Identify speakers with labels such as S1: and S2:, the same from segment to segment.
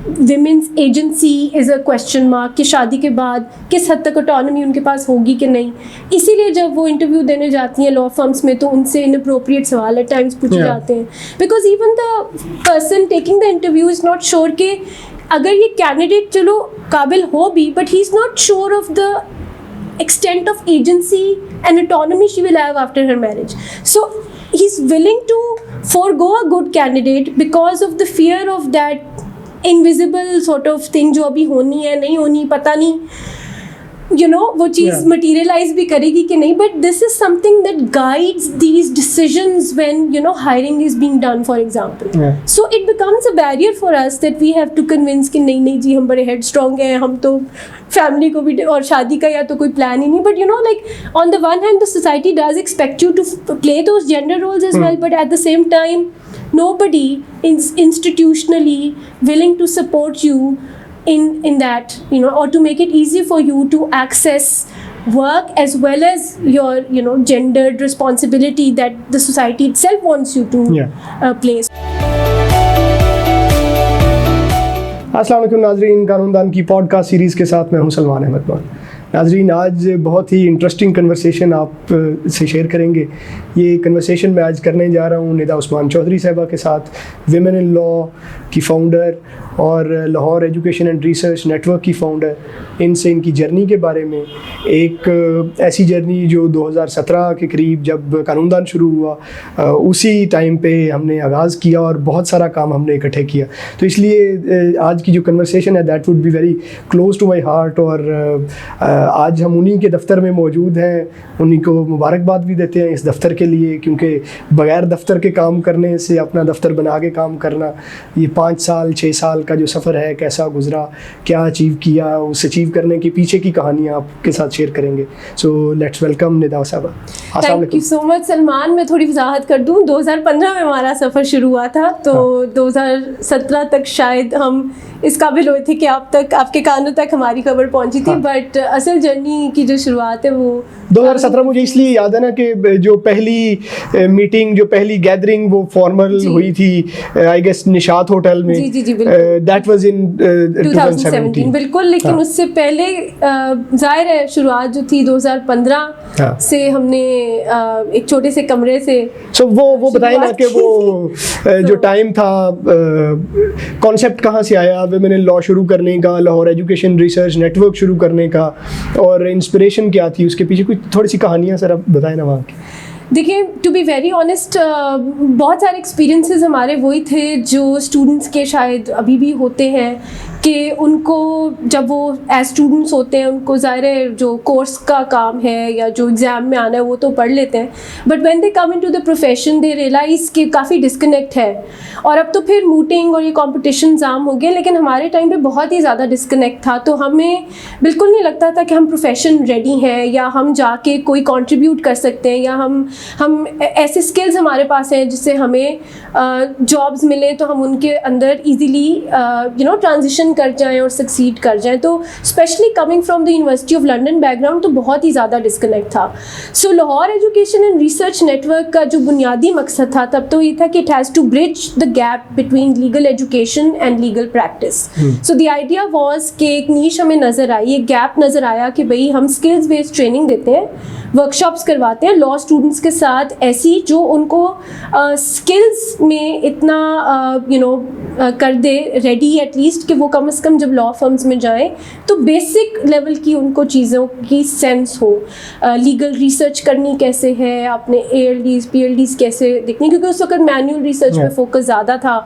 S1: Women's agency is a question mark कि शादी के बाद किस हद तक ऑटोनॉमी उनके पास होगी कि नहीं। इसीलिए जब वो इंटरव्यू देने जाती हैं लॉ फर्म्स में तो उनसे इनअप्रोप्रिएट सवाल एट टाइम्स पूछे जाते हैं, because even the person taking the interview is not sure कि अगर ये कैंडिडेट चलो काबिल हो भी, but he is not sure of the extent of agency and autonomy she will have after her marriage. So he's willing to forego a good candidate because of the fear of that invisible sort of thing जो अभी होनी है नहीं होनी पता नहीं, you know, वो चीज़ materialize भी करेगी कि नहीं, but this is something that guides these decisions when, you know, hiring is being done, for example. So it becomes a barrier for us that we have to convince कि नहीं जी हम बड़े headstrong हैं, हम तो फैमिली को भी और शादी का या तो कोई प्लान ही नहीं, but you know like on the one hand the society does expect you to play those gender roles as well, but at the same time nobody is institutionally willing to support you in that, you know, or to make it easy for you to access work as well as your, you know, gendered responsibility that the society itself wants you to place.
S2: अस्सलाम वालेकुम नाज़रीन, कानूनदान की podcast series के साथ मैं हूं सलमान अहमद मान। नाज़रीन, आज बहुत ही इंटरेस्टिंग कन्वर्सेशन आप से शेयर करेंगे। ये कन्वर्सेशन मैं आज करने जा रहा हूँ निदा उस्मान चौधरी साहिबा के साथ, विमेन इन लॉ की फ़ाउंडर और Lahore education and research network की फ़ाउंडर। इनसे इनकी जर्नी के बारे में, एक ऐसी जर्नी जो 2017 के करीब जब कानूनदान शुरू हुआ उसी टाइम पे हमने आगाज़ किया और बहुत सारा काम हमने इकट्ठे किया। तो इसलिए आज की जो कन्वर्सेशन है that would be very close to my heart. और आज हम उन्हीं के दफ्तर में मौजूद हैं, उन्हीं को मुबारकबाद भी देते हैं इस दफ्तर के लिए, क्योंकि बग़ैर दफ्तर के काम करने से अपना दफ्तर बना के काम करना, ये 5 साल 6 साल का जो सफ़र है कैसा गुजरा, क्या अचीव किया, उस अचीव करने के पीछे की कहानियाँ आपके साथ शेयर करेंगे। सो लेट्स वेलकम निदा साहबा।
S1: Thank you so much Salman. मैं थोड़ी वजाहत कर दूँ, 2015 में हमारा सफ़र शुरू हुआ था, तो 2017 तक शायद हम इस काबिल हुए थे कि आप तक, आपके कानों तक हमारी खबर पहुंची थी, बट असल जर्नी की जो शुरुआत है वो
S2: 2017 मुझे इसलिए याद है ना कि जो पहली मीटिंग, जो पहली गैदरिंग वो फॉर्मल हुई थी आई गेस निशात होटल में।
S1: जी
S2: दैट वाज इन 2017
S1: बिल्कुल। लेकिन उससे पहले जाहिर है शुरुआत जो थी 2015 से हमने एक छोटे से कमरे से
S2: वो बताएं ना कि वो जो टाइम था, कॉन्सेप्ट कहाँ से आया विमेन इन लॉ शुरू करने का, लाहौर एजुकेशन रिसर्च नेटवर्क शुरू करने का, और इंस्पिरेशन क्या थी उसके पीछे, कुछ थोड़ी सी कहानियाँ सर आप बताएं ना वहाँ की।
S1: देखिए, टू बी वेरी ऑनेस्ट, बहुत सारे एक्सपीरियंसेस हमारे वही थे जो स्टूडेंट्स के शायद अभी भी होते हैं कि उनको जब वो एज स्टूडेंट्स होते हैं उनको ज़ाहिर है जो कोर्स का काम है या जो एग्ज़ाम में आना है वो तो पढ़ लेते हैं, but when they come into the profession they realise कि काफ़ी डिस्कनेक्ट है। और अब तो फिर मूटिंग और ये कंपटीशन आम हो गए, लेकिन हमारे टाइम पे बहुत ही ज़्यादा डिस्कनेक्ट था। तो हमें बिल्कुल नहीं लगता था कि हम प्रोफेशन रेडी हैं या हम जाके कोई कंट्रीब्यूट कर सकते हैं या हम ऐसे स्किल्स हमारे पास हैं जिससे हमें जॉब्स मिले तो हम उनके अंदर ईजीली यू नो ट्रांजिशन कर जाएं और सक्सीड कर जाएं। तो specially coming from the University of London background तो बहुत ही ज़्यादा डिस्कनेक्ट था। So Lahore education and research network का जो बुनियादी मकसद था तब तो ये था कि it has to bridge the gap between legal education and legal practice. So the idea was कि एक नीश हमें नज़र आई, एक गैप नज़र आया कि भाई हम स्किल्स बेस्ड ट्रेनिंग देते हैं, वर्कशॉप्स करवाते हैं लॉ स्टूडेंट्स के साथ ऐसी जो उनको स्किल्स में इतना यू नो कर दे रेडी एटलीस्ट कि वो कम से कम जब लॉ फर्म्स में जाएं तो बेसिक लेवल की उनको चीज़ों की सेंस हो। लीगल रिसर्च करनी कैसे है, आपने ALDs PLDs कैसे देखनी, क्योंकि उस वक्त मैनुअल रिसर्च पे फोकस ज़्यादा था।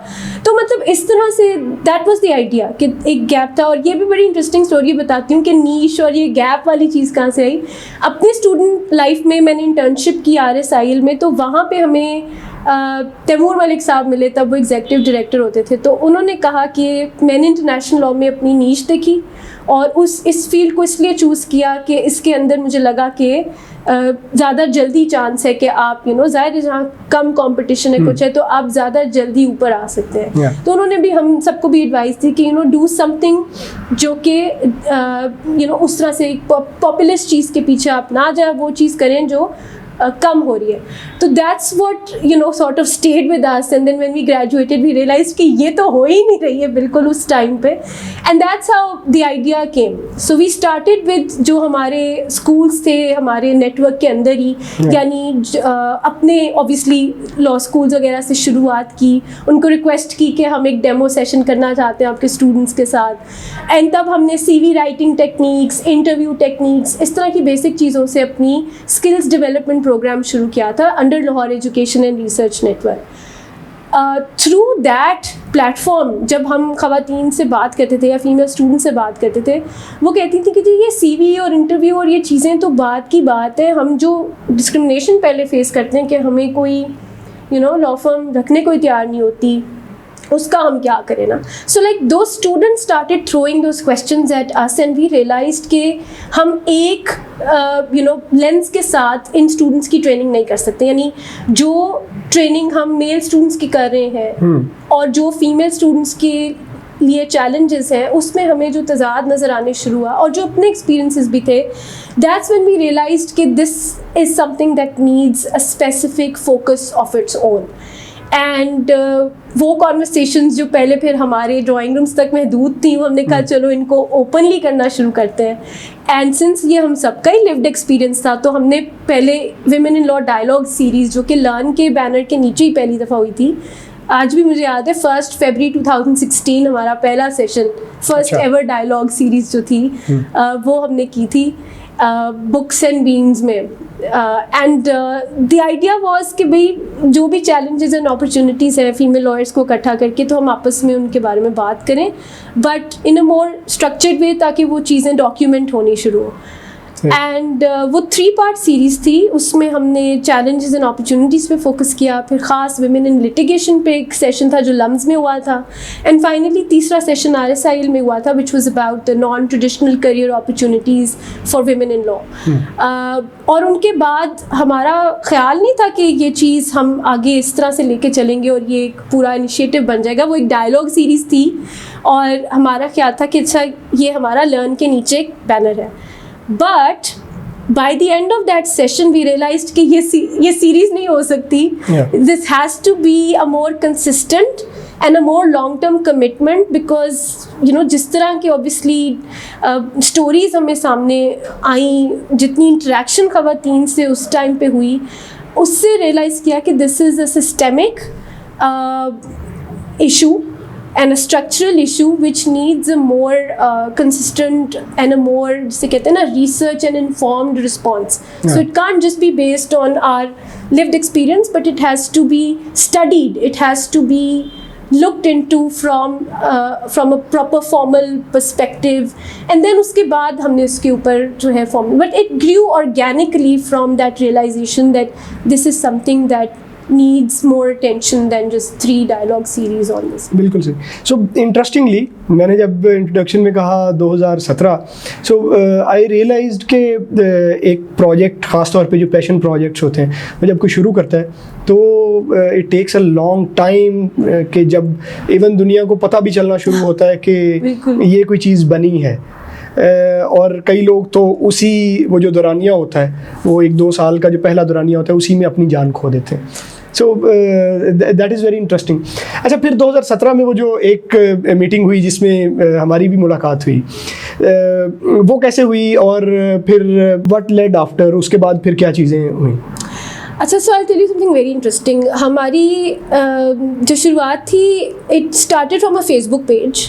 S1: तो मतलब इस तरह say that was the idea कि एक गैप था। और ये भी बड़ी इंटरेस्टिंग स्टोरी बताती हूँ कि नीश और ये गैप वाली चीज़ कहाँ से आई। अपने स्टूडेंट लाइफ में मैंने इंटर्नशिप की RSIL में, तो वहाँ पे हमें तैमूर मलिक साहब मिले, तब वो एग्जीक्यूटिव डायरेक्टर होते थे। तो उन्होंने कहा कि मैंने इंटरनेशनल लॉ में अपनी नीश देखी और इस फील्ड को इसलिए चूज़ किया कि इसके अंदर मुझे लगा कि ज़्यादा जल्दी चांस है कि आप यू नो ज़ाहिर जहाँ कम कंपटीशन है कुछ है तो आप ज़्यादा जल्दी ऊपर आ सकते हैं। तो उन्होंने भी हम सबको भी एडवाइस दी कि यू नो डू समथिंग जो कि यू नो उस तरह से एक पॉपुलर चीज़ के पीछे आप ना जाए, वो चीज़ करें जो कम हो रही है. तो that's what you know sort of stayed with us, and then when we graduated we realise कि ये तो हो ही नहीं रही है बिल्कुल उस टाइम पे, and that's how the idea came. So we started with जो हमारे स्कूल्स थे हमारे नेटवर्क के अंदर ही, यानी अपने ऑब्वियसली लॉ स्कूल्स वगैरह से शुरुआत की, उनको रिक्वेस्ट की कि हम एक डेमो सेशन करना चाहते हैं आपके स्टूडेंट्स के साथ, एंड तब हमने CV writing techniques, interview techniques, इस तरह की बेसिक चीज़ों से अपनी स्किल्स डेवलपमेंट प्रोग्राम शुरू किया था under Lahore education and research network. Through that platform जब हम ख़वातीन से बात करते थे या फीमेल स्टूडेंट से बात करते थे, वो कहती थी कि जी ये CV और इंटरव्यू और ये चीज़ें तो बात की बात है, हम जो डिस्क्रिमिनेशन पहले फेस करते हैं कि हमें कोई लॉ फर्म रखने को तैयार नहीं होती, उसका हम क्या करें ना. सो लाइक दो students started throwing those questions at us and we realised कि हम एक लेंस के साथ इन स्टूडेंट्स की ट्रेनिंग नहीं कर सकते, यानी जो ट्रेनिंग हम मेल स्टूडेंट्स की कर रहे हैं और जो फीमेल स्टूडेंट्स के लिए चैलेंजेस हैं उसमें हमें जो तजाद नज़र आने शुरू हुआ और जो अपने एक्सपीरियंसेस भी थे, दैट्स व्हेन वी रियलाइज्ड कि this is something that needs a specific focus of its own. And वो कॉन्वर्सेशंस जो पहले फिर हमारे ड्राइंग रूम्स तक महदूद थी, वो हमने कहा चलो इनको ओपनली करना शुरू करते हैं. एंड सिंस ये हम सबका ही लिव्ड एक्सपीरियंस था, तो हमने पहले women in law dialogue series जो कि लर्न के बैनर के नीचे ही पहली दफ़ा हुई थी, आज भी मुझे याद है 1 फरवरी 2016 हमारा पहला सेशन, फर्स्ट एवर डायलॉग सीरीज़ जो थी वो हमने की थी बुक्स एंड बीन्स में. एंड द आइडिया वॉज कि भाई जो भी चैलेंजेस एंड अपॉर्चुनिटीज़ हैं फीमेल लॉयर्स को इकट्ठा करके तो हम आपस में उनके बारे में बात करें, but in a more structured way, ताकि वो चीज़ें डॉक्यूमेंट होनी शुरू हो. एंड वो 3 पार्ट सीरीज़ थी, उसमें हमने चैलेंजेस एंड अपॉर्चुनिटीज़ पे फोकस किया, फिर ख़ास विमेन इन लिटिगेशन पे एक सेशन था जो लम्स में हुआ था, एंड फाइनली तीसरा सेशन RSIL में हुआ था which was about the non traditional career opportunities for women in law. और उनके बाद हमारा ख्याल नहीं था कि ये चीज़ हम आगे इस तरह से लेके चलेंगे और ये एक पूरा इनिशिएटिव बन जाएगा. वो एक डायलॉग सीरीज़ थी और हमारा ख्याल था कि अच्छा ये हमारा लर्न के नीचे एक बैनर है. But by the end of that session we realized कि ये सीरीज़ नहीं हो सकती. This has to be a more consistent and a more long-term commitment because जिस तरह की obviously stories हमें सामने आई, जितनी interaction ख़वातीन से उस टाइम पे हुई, उससे realize किया कि this is a systemic issue and a structural issue which needs a more consistent and a more, जिसे कहते हैं ना, research and informed response. So it can't just be based on our lived experience, but it has to be studied. It has to be looked into from a proper formal perspective, and then उसके बाद हमने उसके ऊपर जो है formal, but it grew organically from that realization that this is something that needs more attention than just 3 dialogue series on this.
S2: बिल्कुल सही. So interestingly, मैंने जब इंट्रोडक्शन में कहा 2017, so I realized कि एक प्रोजेक्ट, ख़ास तौर पे जो पैशन प्रोजेक्ट्स होते हैं, वो जब कोई शुरू करता है तो it takes a long time कि जब इवन दुनिया को पता भी चलना शुरू होता है कि ये कोई चीज़ बनी है. और कई लोग तो वो जो दौरानिया होता है, वो 1-2 साल का जो पहला दौरानिया होता है, उसी में अपनी जान खो देते हैं. So that is very interesting. अच्छा, फिर 2017 में वो जो एक मीटिंग हुई जिसमें हमारी भी मुलाकात हुई, वो कैसे हुई और फिर व्हाट लेड आफ्टर, उसके बाद फिर क्या चीज़ें हुई?
S1: अच्छा, so I tell you something very interesting. हमारी जो शुरुआत थी, it started from a Facebook page,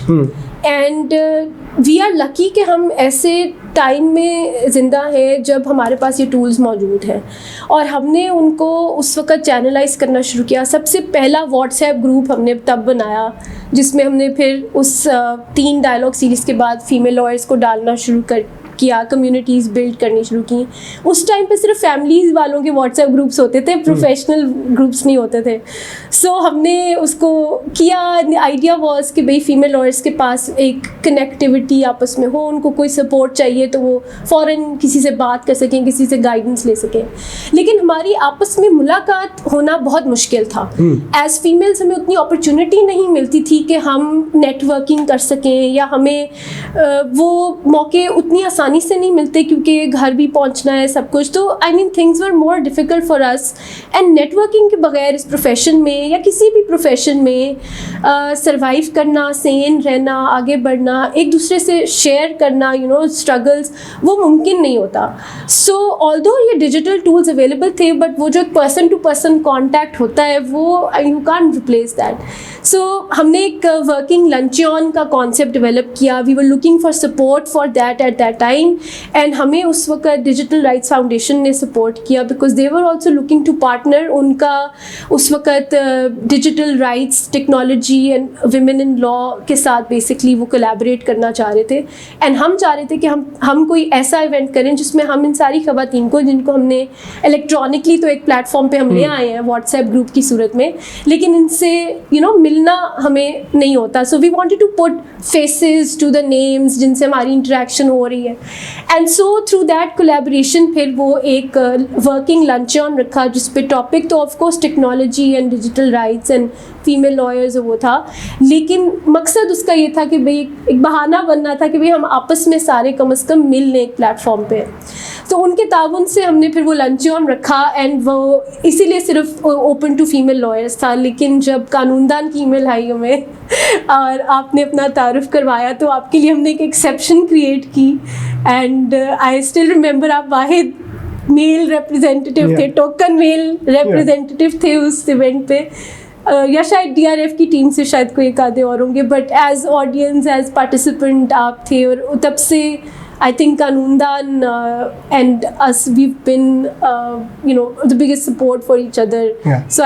S1: and we are lucky कि हम ऐसे टाइम में ज़िंदा हैं जब हमारे पास ये टूल्स मौजूद हैं, और हमने उनको उस वक़्त चैनलाइज करना शुरू किया. सबसे पहला व्हाट्सएप ग्रुप हमने तब बनाया जिसमें हमने फिर उस 3 डायलॉग सीरीज़ के बाद फीमेल लॉयर्स को डालना शुरू किया, कम्युनिटीज़ बिल्ड करनी शुरू की. उस टाइम पे सिर्फ फैमिलीज़ वालों के व्हाट्सएप ग्रुप्स होते थे, प्रोफेशनल ग्रुप्स नहीं होते थे. सो हमने उसको किया. आइडिया वॉज कि भाई फीमेल लॉयर्स के पास एक कनेक्टिविटी आपस में हो, उनको कोई सपोर्ट चाहिए तो वो फ़ौरन किसी से बात कर सकें, किसी से गाइडेंस ले सकें. लेकिन हमारी आपस में मुलाकात होना बहुत मुश्किल था. एज़ फीमेल्स हमें उतनी अपॉर्चुनिटी नहीं मिलती थी कि हम नेटवर्किंग कर सकें, या हमें वो मौके उतनी आसानी से नहीं मिलते क्योंकि घर भी पहुंचना है सब कुछ, तो I mean things were more difficult for us. And networking के बगैर इस प्रोफेशन में या किसी भी प्रोफेशन में सर्वाइव करना, सेन रहना, आगे बढ़ना, एक दूसरे से शेयर करना स्ट्रगल्स, वो मुमकिन नहीं होता। सो ऑल्दो ये डिजिटल टूल्स अवेलेबल थे, बट वो जो पर्सन टू पर्सन कॉन्टैक्ट होता है वो you can't replace that. So हमने एक वर्किंग लंच ऑन का कॉन्सेप्ट डेवलप किया। We were looking for support for that at that time, and हमें उस वक्त डिजिटल राइट्स फाउंडेशन ने सपोर्ट किया because they were also looking to partner. उनका उस वक्त digital rights, technology and women in law के साथ बेसिकली वो कोलैबोरेट करना चाह रहे थे। एंड हम चाह रहे थे कि हम कोई ऐसा इवेंट करें जिसमें हम इन सारी खवातीन को, जिनको हमने इलेक्ट्रॉनिकली तो एक प्लेटफॉर्म पे हम ले आए हैं व्हाट्सएप ग्रुप की सूरत में, लेकिन इनसे मिलना हमें नहीं होता। So we wanted to put faces to the names जिनसे हमारी इंटरेक्शन हो रही है। And so through that collaboration फिर वो एक वर्किंग लंच ऑन रखा जिस पे टॉपिक तो of course technology and digital rights and female lawyers वो था, लेकिन मकसद उसका ये था कि भाई एक बहाना बनना था कि भाई हम आपस में सारे कम से कम मिल लें एक प्लेटफॉर्म पे। तो उनके ताउन से हमने फिर वो लंच ऑन रखा, एंड वो इसीलिए सिर्फ ओपन टू फीमेल लॉयर्स था। लेकिन जब कानूनदान की ईमेल आई हमें और आपने अपना तारुफ करवाया तो आपके लिए हमने एक एक्सेप्शन क्रिएट की। एंड आई स्टिल रिमेंबर आप वाहिद मेल रिप्रेजेंटेटिव थे, टोकन मेल रिप्रेजेंटेटिव थे उस इवेंट पे, या शायद DRF की टीम से शायद कोई एक आधे और होंगे, but as audience, as participant आप थे। और तब से I think Kanundan and us, we've been, the biggest support for each other.
S2: Yeah.
S1: So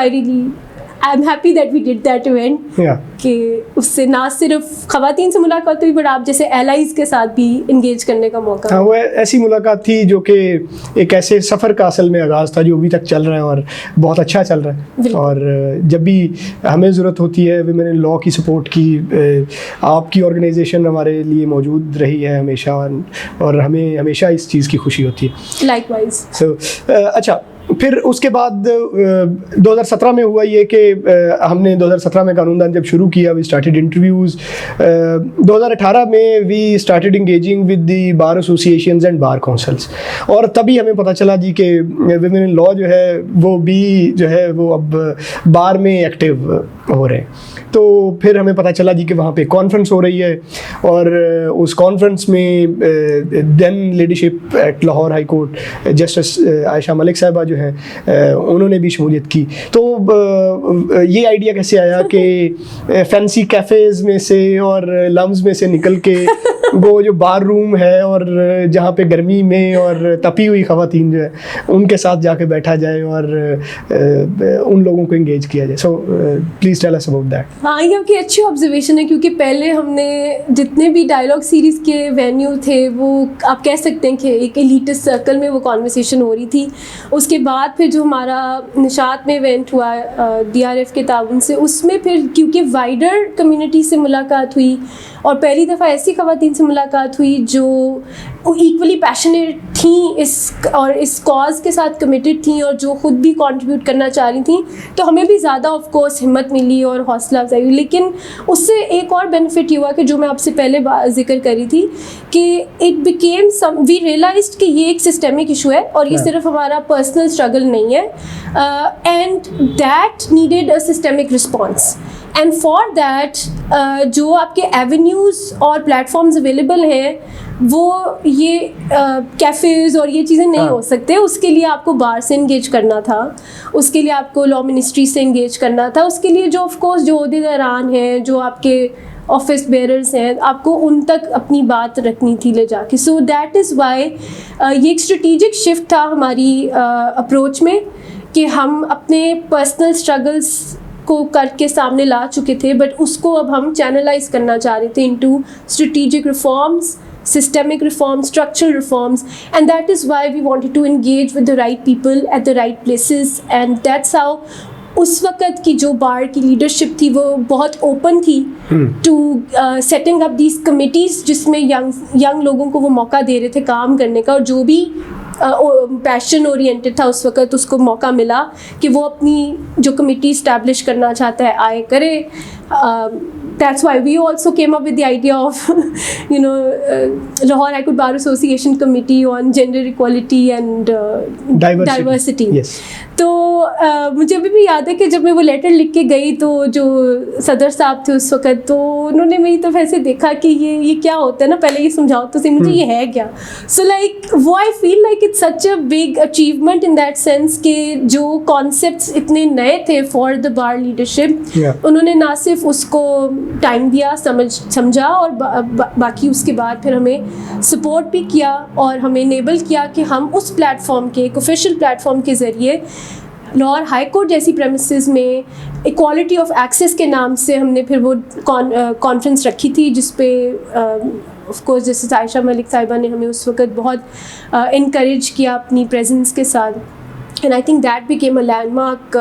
S1: I'm happy that we did that event.
S2: Yeah.
S1: कि उससे ना सिर्फ खवातीन से मुलाकात हुई, बट आप जैसे एलाइज के साथ भी इंगेज करने का मौका।
S2: हाँ, वो ऐसी मुलाकात थी जो कि एक ऐसे सफ़र का असल में आगाज़ था जो अभी तक चल रहा है और बहुत अच्छा चल रहा है। और जब भी हमें ज़रूरत होती है विमेन इन लॉ की सपोर्ट की, आपकी ऑर्गेनाइजेशन हमारे लिए मौजूद रही है हमेशा, और हमें हमेशा इस चीज़ की खुशी होती है।
S1: लाइकवाइज।
S2: सो अच्छा, फिर उसके बाद 2017 में हुआ ये कि हमने 2017 में कानूनदान जब शुरू किया, वी स्टार्टेड इंटरव्यूज़। 2018 में we started engaging with the bar associations and bar councils, और तभी हमें पता चला जी कि विमेन इन लॉ जो है वो भी जो है वो अब बार में एक्टिव हो रहे हैं। तो फिर हमें पता चला जी कि वहाँ पे कॉन्फ्रेंस हो रही है, और उस कॉन्फ्रेंस में then leadership at Lahore high court justice Ayesha Malik साहिबा जो है उन्होंने भी शमूलियत की। तो ये आइडिया कैसे आया कि फैंसी कैफ़ेज़ में से और लम्स में से निकल के वो जो बार रूम है और जहाँ पे गर्मी में और तपी हुई ख़वातीन जो है उनके साथ जाके बैठा जाए और उन लोगों को इंगेज किया जाए। So please tell us about that.
S1: हाँ, ये आपकी अच्छी ऑब्जर्वेशन है, क्योंकि पहले हमने जितने भी डायलॉग सीरीज़ के वेन्यू थे वो आप कह सकते हैं कि एक एलिटिस्ट सर्कल में वो कॉन्वर्सेशन हो रही थी। उसके बाद फिर जो हमारा निशात में इवेंट हुआ DRF के ताउन से, उसमें फिर क्योंकि वाइडर कम्युनिटी से मुलाकात हुई और पहली दफ़ा ऐसी ख़वातीन से मुलाकात हुई जो इक्वली पैशनेट थी इस कॉज के साथ कमिटेड थी और जो ख़ुद भी कंट्रीब्यूट करना चाह रही थी, तो हमें भी ज़्यादा ऑफ कोर्स हिम्मत मिली और हौसला अफजाई हुई। लेकिन उससे एक और बेनिफिट ये हुआ कि जो मैं आपसे पहले जिक्र कर रही थी कि इट बिकेम वी रियलाइज्ड कि ये एक सिस्टेमिक इशू है और ये सिर्फ हमारा पर्सनल स्ट्रगल नहीं है, and that needed a systemic response. And for that जो आपके एवेन्यूज़ और प्लेटफॉर्म्स अवेलेबल हैं वो ये कैफ़ेज़ और ये चीज़ें नहीं हो सकते। उसके लिए आपको बार से इंगेज करना था, उसके लिए आपको लॉ मिनिस्ट्री से इंगेज करना था, उसके लिए जो ऑफ कोर्स जो ओहदेदारान हैं, जो आपके ऑफिस बेरर्स हैं, आपको उन तक अपनी बात रखनी थी ले जाके। सो दैट इज़ वाई ये एक स्ट्रेटिजिक शिफ्ट था हमारी अप्रोच में कि हम अपने पर्सनल स्ट्रगल्स को करके सामने ला चुके थे, बट उसको अब हम चैनलाइज करना चाह रहे थे into strategic reforms, systemic reforms, structural reforms, and that is why we wanted to engage with the right people at the right places, and that's how उस वक़्त की जो बार की लीडरशिप थी वो बहुत ओपन थी to setting up these committees जिसमें यंग लोगों को वो मौका दे रहे थे काम करने का, और जो भी पैशन ओरिएंटेड था उस वक़्त उसको मौका मिला कि वो अपनी जो कमिटी इस्टेब्लिश करना चाहता है आए करे। that's why we also came up with the idea of Lahore High Court Bar Association Committee on Gender Equality and Diversity.
S2: Yes.
S1: तो मुझे अभी भी याद है कि जब मैं वो लेटर लिख के गई तो जो सदर साहब थे उस वक्त, तो उन्होंने मेरी तरफ ऐसे देखा कि ये क्या होता है ना, पहले ये समझाओ तो सही मुझे ये है क्या. सो लाइक वो I feel like it's such a big achievement in that sense कि जो कॉन्सेप्ट्स इतने नए थे फॉर द बार लीडरशिप, उन्होंने ना सिर्फ उसको टाइम दिया, समझा और बाकी उसके बाद फिर हमें सपोर्ट भी किया और हमें इनेबल किया कि हम उस प्लेटफॉर्म के, एक ऑफिशियल प्लेटफॉर्म के ज़रिए लाहौर हाई कोर्ट जैसी प्रेमिसेस में इक्वालिटी ऑफ एक्सेस के नाम से हमने फिर वो कॉन्फ्रेंस रखी थी, जिस पे ऑफ कोर्स जैसे आयशा मलिक साहिबा ने हमें उस वक्त बहुत इनकरेज किया अपनी प्रेजेंस के साथ. And I think that became a landmark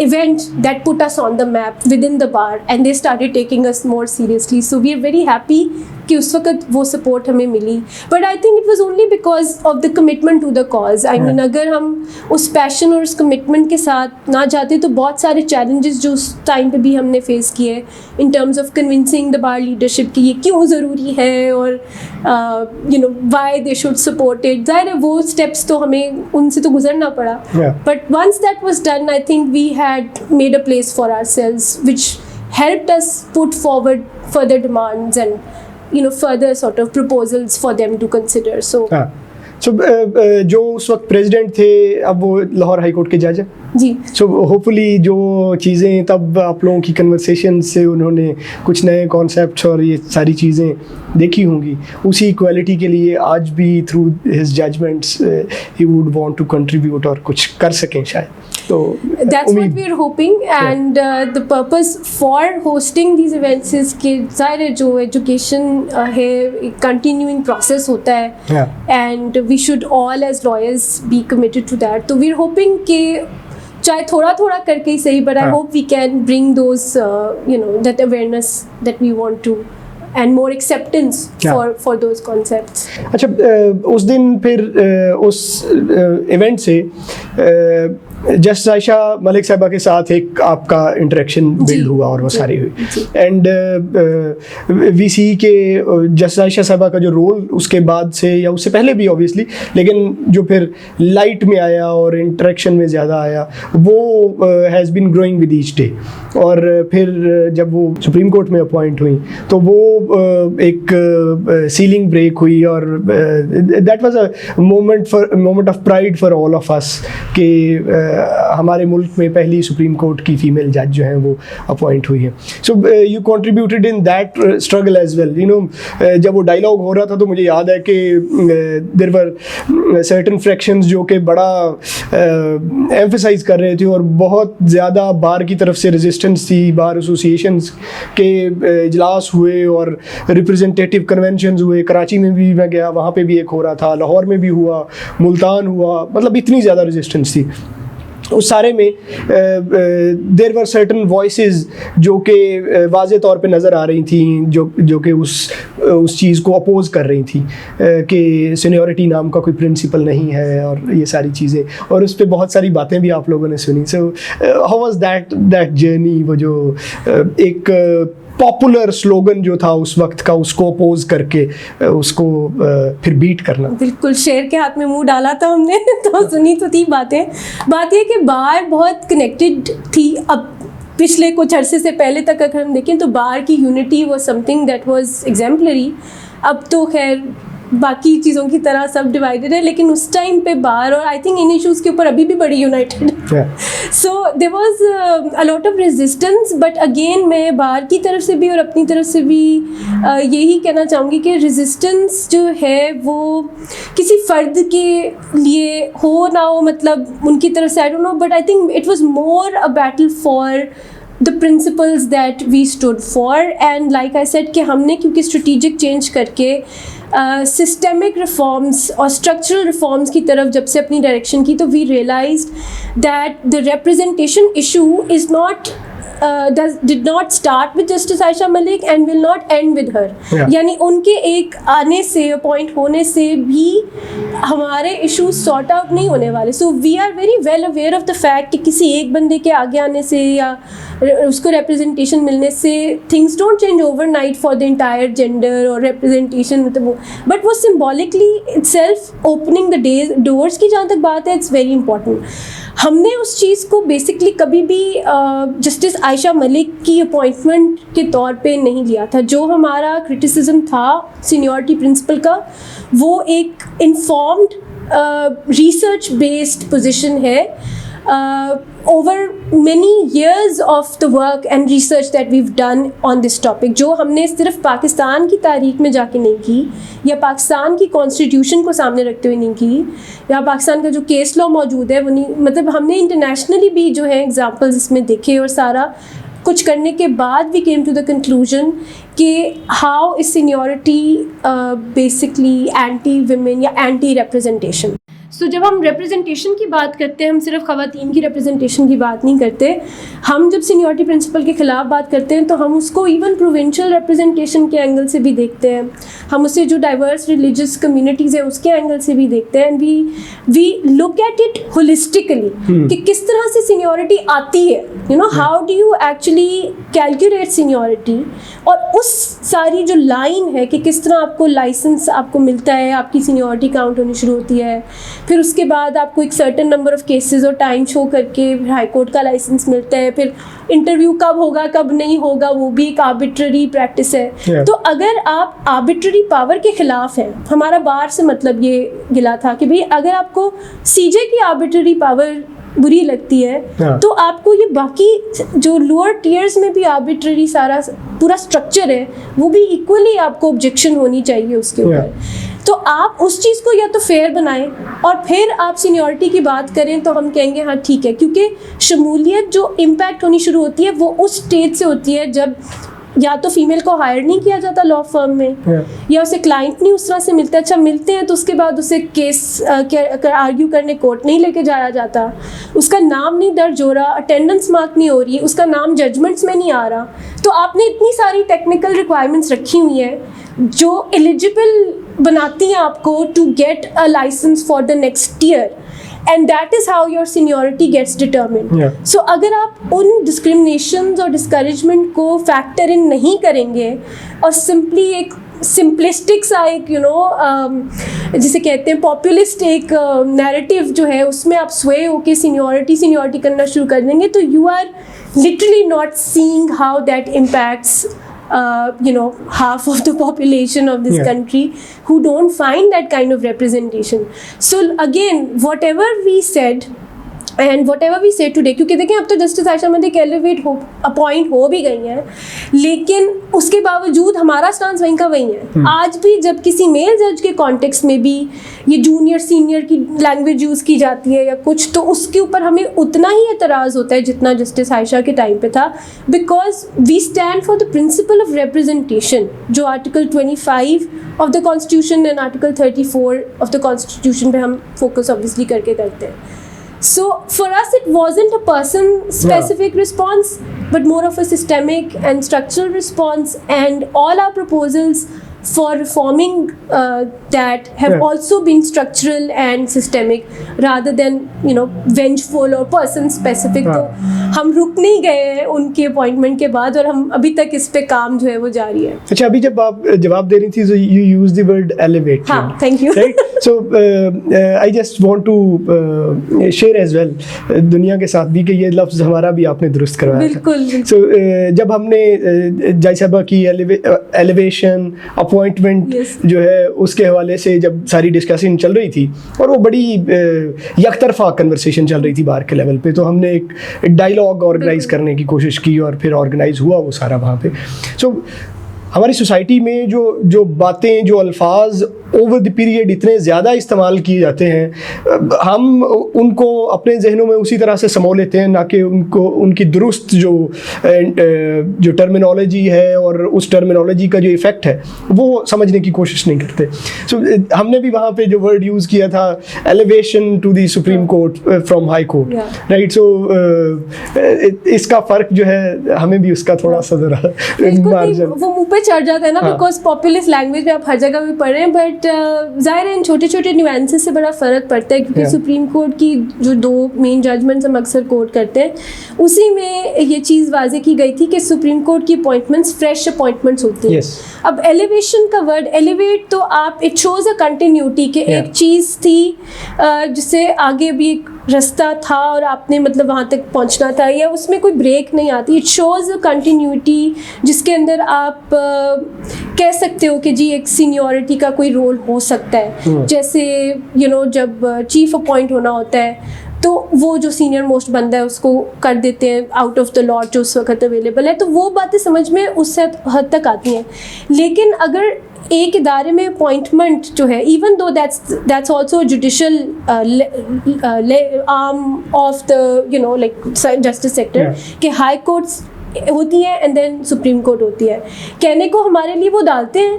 S1: event that put us on the map within the bar, and they started taking us more seriously. So we are very happy कि उस वक्त वो support हमें मिली. But I think it was only because of the commitment to the cause. I mean, अगर हम उस passion और उस commitment के साथ ना जाते तो बहुत सारे challenges जो उस time पे भी हमने face किए in terms of convincing the bar leadership कि ये क्यों ज़रूरी है और why they should support it. ज़ाहिर है वो steps तो हमें उनसे तो गुजरना पड़ा. But once that was done, I think we had made a place for ourselves, which helped us put forward further demands and further sort of proposals for them to consider. So
S2: जो उस वक्त president थे अब वो Lahore high court के जज हैं
S1: जी.
S2: So hopefully जो चीज़ें तब आप लोगों की कन्वर्सेशन से उन्होंने कुछ नए कॉन्सेप्ट्स और ये सारी चीज़ें देखी होंगी, उसी इक्वालिटी के लिए आज भी through his judgements he would want to contribute और कुछ कर सकें शायद. तो
S1: that's what we are hoping, and the purpose for hosting these events is कि ज़ाहिर है जो एजुकेशन है एक continuing process होता है, and we should all as lawyers be committed to that. तो we are hoping कि चाहे थोड़ा थोड़ा करके ही सही, but I hope we can bring those that awareness that we want to and more acceptance for those concepts.
S2: अच्छा, उस दिन फिर उस इवेंट से जस्ट आयशा मलिक साहिबा के साथ एक आपका इंटरेक्शन बिल्ड हुआ और वो सारी हुई, एंड वी सी के जस्ट आयशा साहिबा का जो रोल उसके बाद से या उससे पहले भी ऑब्वियसली, लेकिन जो फिर लाइट में आया और इंटरेक्शन में ज़्यादा आया वो has been growing with each day. और फिर जब वो सुप्रीम कोर्ट में अपॉइंट हुई तो वो एक सीलिंग ब्रेक हुई और that was a moment of pride for all of us कि हमारे मुल्क में पहली सुप्रीम कोर्ट की फीमेल जज जो हैं वो अपॉइंट हुई हैं. So you contributed in that struggle as well. जब वो डायलॉग हो रहा था तो मुझे याद है कि देयर वर सर्टेन फ्रैक्शंस जो कि बड़ा एम्फसाइज कर रहे थे और बहुत ज़्यादा बार की तरफ से रेजिस्टेंस थी. बार एसोसिएशंस के इजलास हुए और रिप्रेजेंटेटिव कन्वेंशंस हुए. कराची में भी मैं गया, वहाँ पे भी एक हो रहा था, लाहौर में भी हुआ, मुल्तान हुआ, मतलब इतनी ज़्यादा रेजिस्टेंस थी. उस सारे में देयर वर सर्टन वॉइसेस जो कि वाज़े तौर पे नज़र आ रही थी, जो कि उस चीज़ को अपोज कर रही थी कि सीनियरिटी नाम का कोई प्रिंसिपल नहीं है और ये सारी चीज़ें, और उस पर बहुत सारी बातें भी आप लोगों ने सुनी. So how was that journey, वो जो एक पॉपुलर स्लोगन जो था उस वक्त का उसको अपोज करके उसको फिर बीट करना?
S1: बिल्कुल, शेर के हाथ में मुंह डाला था हमने तो सुनी तो थी बातें. बात ये कि बार बहुत कनेक्टेड थी. अब पिछले कुछ अरसे से पहले तक अगर हम देखें तो बार की unity was something that was exemplary. अब तो खैर बाकी चीज़ों की तरह सब डिवाइडेड है, लेकिन उस टाइम पे बार और आई थिंक इन इशूज़ के ऊपर अभी भी बड़ी united. So there was a lot of resistance, but again मैं बार की तरफ से भी और अपनी तरफ से भी यही कहना चाहूँगी कि रेजिस्टेंस जो है वो किसी फ़र्द के लिए हो ना हो, मतलब उनकी तरफ से, I don't know, but I think it was more a battle for the principles that we stood for. And like I said कि हमने क्योंकि strategic change करके systemic reforms और structural reforms की तरफ जब से अपनी direction की, तो we realized that the representation issue is not did not start with Justice Aisha Malik and will not end with her. यानी उनके एक आने से, अपॉइंट होने से भी हमारे इश्यूज सॉर्ट आउट नहीं होने वाले. So we are very well aware of the fact कि किसी एक बंदे के आगे आने से या उसको रिप्रेजेंटेशन मिलने से things don't change overnight for the entire gender और रिप्रेजेंटेशन, मतलब वो, बट वो symbolically itself opening the doors की जहाँ तक बात है, इट्स वेरी इंपॉर्टेंट। हमने उस चीज़ को बेसिकली कभी भी जस्टिस आयशा मलिक की अपॉइंटमेंट के तौर पे नहीं लिया था। जो हमारा क्रिटिसिज्म था सीनियरिटी प्रिंसिपल का, वो एक इन्फॉर्म्ड रिसर्च बेस्ड पोजीशन है over many years of the work and research that we've done on this topic, जो हमने सिर्फ पाकिस्तान की तारीख में जाके नहीं की या पाकिस्तान की कॉन्स्टिट्यूशन को सामने रखते हुए नहीं की या पाकिस्तान का जो केस लॉ मौजूद है वो नहीं, मतलब हमने इंटरनेशनली भी जो है एग्जाम्पल्स इसमें देखे और सारा कुछ करने के बाद we came to the conclusion कि how is seniority basically anti women या एंटी रिप्रेजेंटेशन। सो जब हम रिप्रेजेंटेशन की बात करते हैं, हम सिर्फ ख़वातीन की रिप्रेजेंटेशन की बात नहीं करते। हम जब सीनियरिटी प्रिंसिपल के ख़िलाफ़ बात करते हैं तो हम उसको इवन प्रोविंशियल रिप्रेजेंटेशन के एंगल से भी देखते हैं, हम उसे जो डाइवर्स रिलीजियस कम्युनिटीज़ है उसके एंगल से भी देखते हैं। We look at it holistically कि किस तरह से सीनियरिटी आती है, you know, how do you actually calculate seniority, और उस सारी जो लाइन है कि किस तरह आपको लाइसेंस आपको मिलता है, आपकी सीनियरिटी काउंट होनी शुरू होती है, फिर उसके बाद आपको एक सर्टेन नंबर ऑफ केसेस और टाइम शो करके हाई कोर्ट का लाइसेंस मिलता है, फिर इंटरव्यू कब होगा कब नहीं होगा वो भी एक आर्बिट्ररी प्रैक्टिस है। तो अगर आप आर्बिट्ररी पावर के खिलाफ हैं, हमारा बार से मतलब ये गिला था कि भाई अगर आपको सीजे की आर्बिट्ररी पावर बुरी लगती है तो आपको ये बाकी जो लोअर टीयर्स में भी आर्बिट्ररी सारा पूरा स्ट्रक्चर है वो भी इक्वली आपको ऑब्जेक्शन होनी चाहिए उसके ऊपर। तो आप उस चीज़ को या तो फेयर बनाएं और फिर आप सीनियरिटी की बात करें तो हम कहेंगे हाँ ठीक है, क्योंकि शमूलियत जो इम्पैक्ट होनी शुरू होती है वो उस स्टेज से होती है जब या तो फीमेल को हायर नहीं किया जाता लॉ फर्म में या उसे क्लाइंट नहीं उस तरह से मिलता। अच्छा मिलते हैं तो उसके बाद उसे केस आर्ग्यू करने कोर्ट नहीं लेके जाया जाता, उसका नाम नहीं दर्ज हो रहा, अटेंडेंस मार्क नहीं हो रही, उसका नाम जजमेंट्स में नहीं आ रहा। तो आपने इतनी सारी टेक्निकल रिक्वायरमेंट्स रखी हुई हैं जो एलिजिबल बनाती हैं आपको to get a licence for the next year, and that is how your seniority gets determined. So अगर आप उन discriminations और discouragement को factor in नहीं करेंगे और simply एक simplistic सा एक जिसे कहते हैं populist एक narrative जो है उसमें आप sway होके seniority करना शुरू कर देंगे तो you are literally not seeing how that impacts half of the population of this country who don't find that kind of representation. So again, whatever we said and whatever we say today, क्योंकि देखें अब तो justice Ayesha Malik elevate appoint हो भी गई हैं, लेकिन उसके बावजूद हमारा स्टांस वहीं का वहीं है। आज भी जब किसी मेल जज के कॉन्टेक्स्ट में भी ये जूनियर सीनियर की लैंग्वेज यूज़ की जाती है या कुछ, तो उसके ऊपर हमें उतना ही एतराज़ होता है जितना जस्टिस आयशा के टाइम पे था, because we stand for the principle of representation जो article 25 of the constitution and article 34 of the constitution पे हम फोकस ऑब्वियसली करके करते हैं। So for us it wasn't a person specific response but more of a systemic and structural response, and all our proposals for reforming that have also been structural and systemic rather than vengeful or person specific. तो हम रुक नहीं गए हैं उनके appointment के बाद और हम अभी तक इस पे काम जो है वो जारी है।
S2: अच्छा, अभी जब आप जवाब दे रही थी so you used the word elevated.
S1: हाँ, thank you.
S2: Right? So I just want to share as well दुनिया के साथ भी कि ये लफ्ज़ हमारा भी आपने दुरुस्त करवाया था।
S1: बिल्कुल।
S2: So जब हमने जय साहबा की एलिवेशन अपॉइंटमेंट जो है उसके हवाले से जब सारी डिस्कशन चल रही थी और वो बड़ी यकतरफा कन्वर्सेशन चल रही थी बाहर के लेवल पे, तो हमने एक डायलॉग ऑर्गेनाइज करने की कोशिश की और फिर ऑर्गेनाइज हुआ वो सारा वहाँ पे। सो हमारी सोसाइटी में जो बातें जो अल्फाज ओवर द पीरियड इतने ज़्यादा इस्तेमाल किए जाते हैं, हम उनको अपने जहनों में उसी तरह से समो लेते हैं, ना कि उनको उनकी दुरुस्त जो टर्मिनोलॉजी है और उस टर्मिनोलॉजी का जो इफ़ेक्ट है वो समझने की कोशिश नहीं करते। सो हमने भी वहाँ पे जो वर्ड यूज़ किया था elevation to the Supreme Court from High Court, right. So इसका फ़र्क जो है हमें भी उसका थोड़ा सा ज़रा मार्जिन
S1: वो मुँह पे चढ़ जाता है ना, बिकॉज पॉपुलिस्ट लैंग्वेज में आप हर जगह भी पढ़ रहे हैं, बट बट ज़ाहिर है इन छोटे छोटे न्यूएंसेस से बड़ा फ़र्क पड़ता है, क्योंकि सुप्रीम कोर्ट की जो 2 मेन जजमेंट्स हम अक्सर कोट करते हैं, उसी में ये चीज़ वाजे की गई थी कि सुप्रीम कोर्ट की अपॉइंटमेंट्स फ्रेश अपॉइंटमेंट्स होती हैं। अब एलिवेशन का वर्ड, एलिवेट तो आप, इट शोज़ अ कंटिन्यूटी कि एक चीज़ थी जिससे आगे भी एक रास्ता था और आपने मतलब वहाँ तक पहुँचना था, या उसमें कोई ब्रेक नहीं आती। इट शोज़ अ कंटिन्यूटी जिसके अंदर आप कह सकते हो कि जी एक सीनियरिटी का कोई रोल हो सकता है। जैसे जब चीफ अपॉइंट होना होता है तो वो जो सीनियर मोस्ट बंदा है उसको कर देते हैं आउट ऑफ द लॉट जो उस वक्त अवेलेबल है, तो वो बातें समझ में उस हद तक आती हैं। लेकिन अगर एक इदारे में अपॉइंटमेंट जो है, even though that's also judicial arm of the like justice sector, कि हाई कोर्ट्स होती है एंड देन सुप्रीम कोर्ट होती है। कहने को हमारे लिए वो डालते हैं,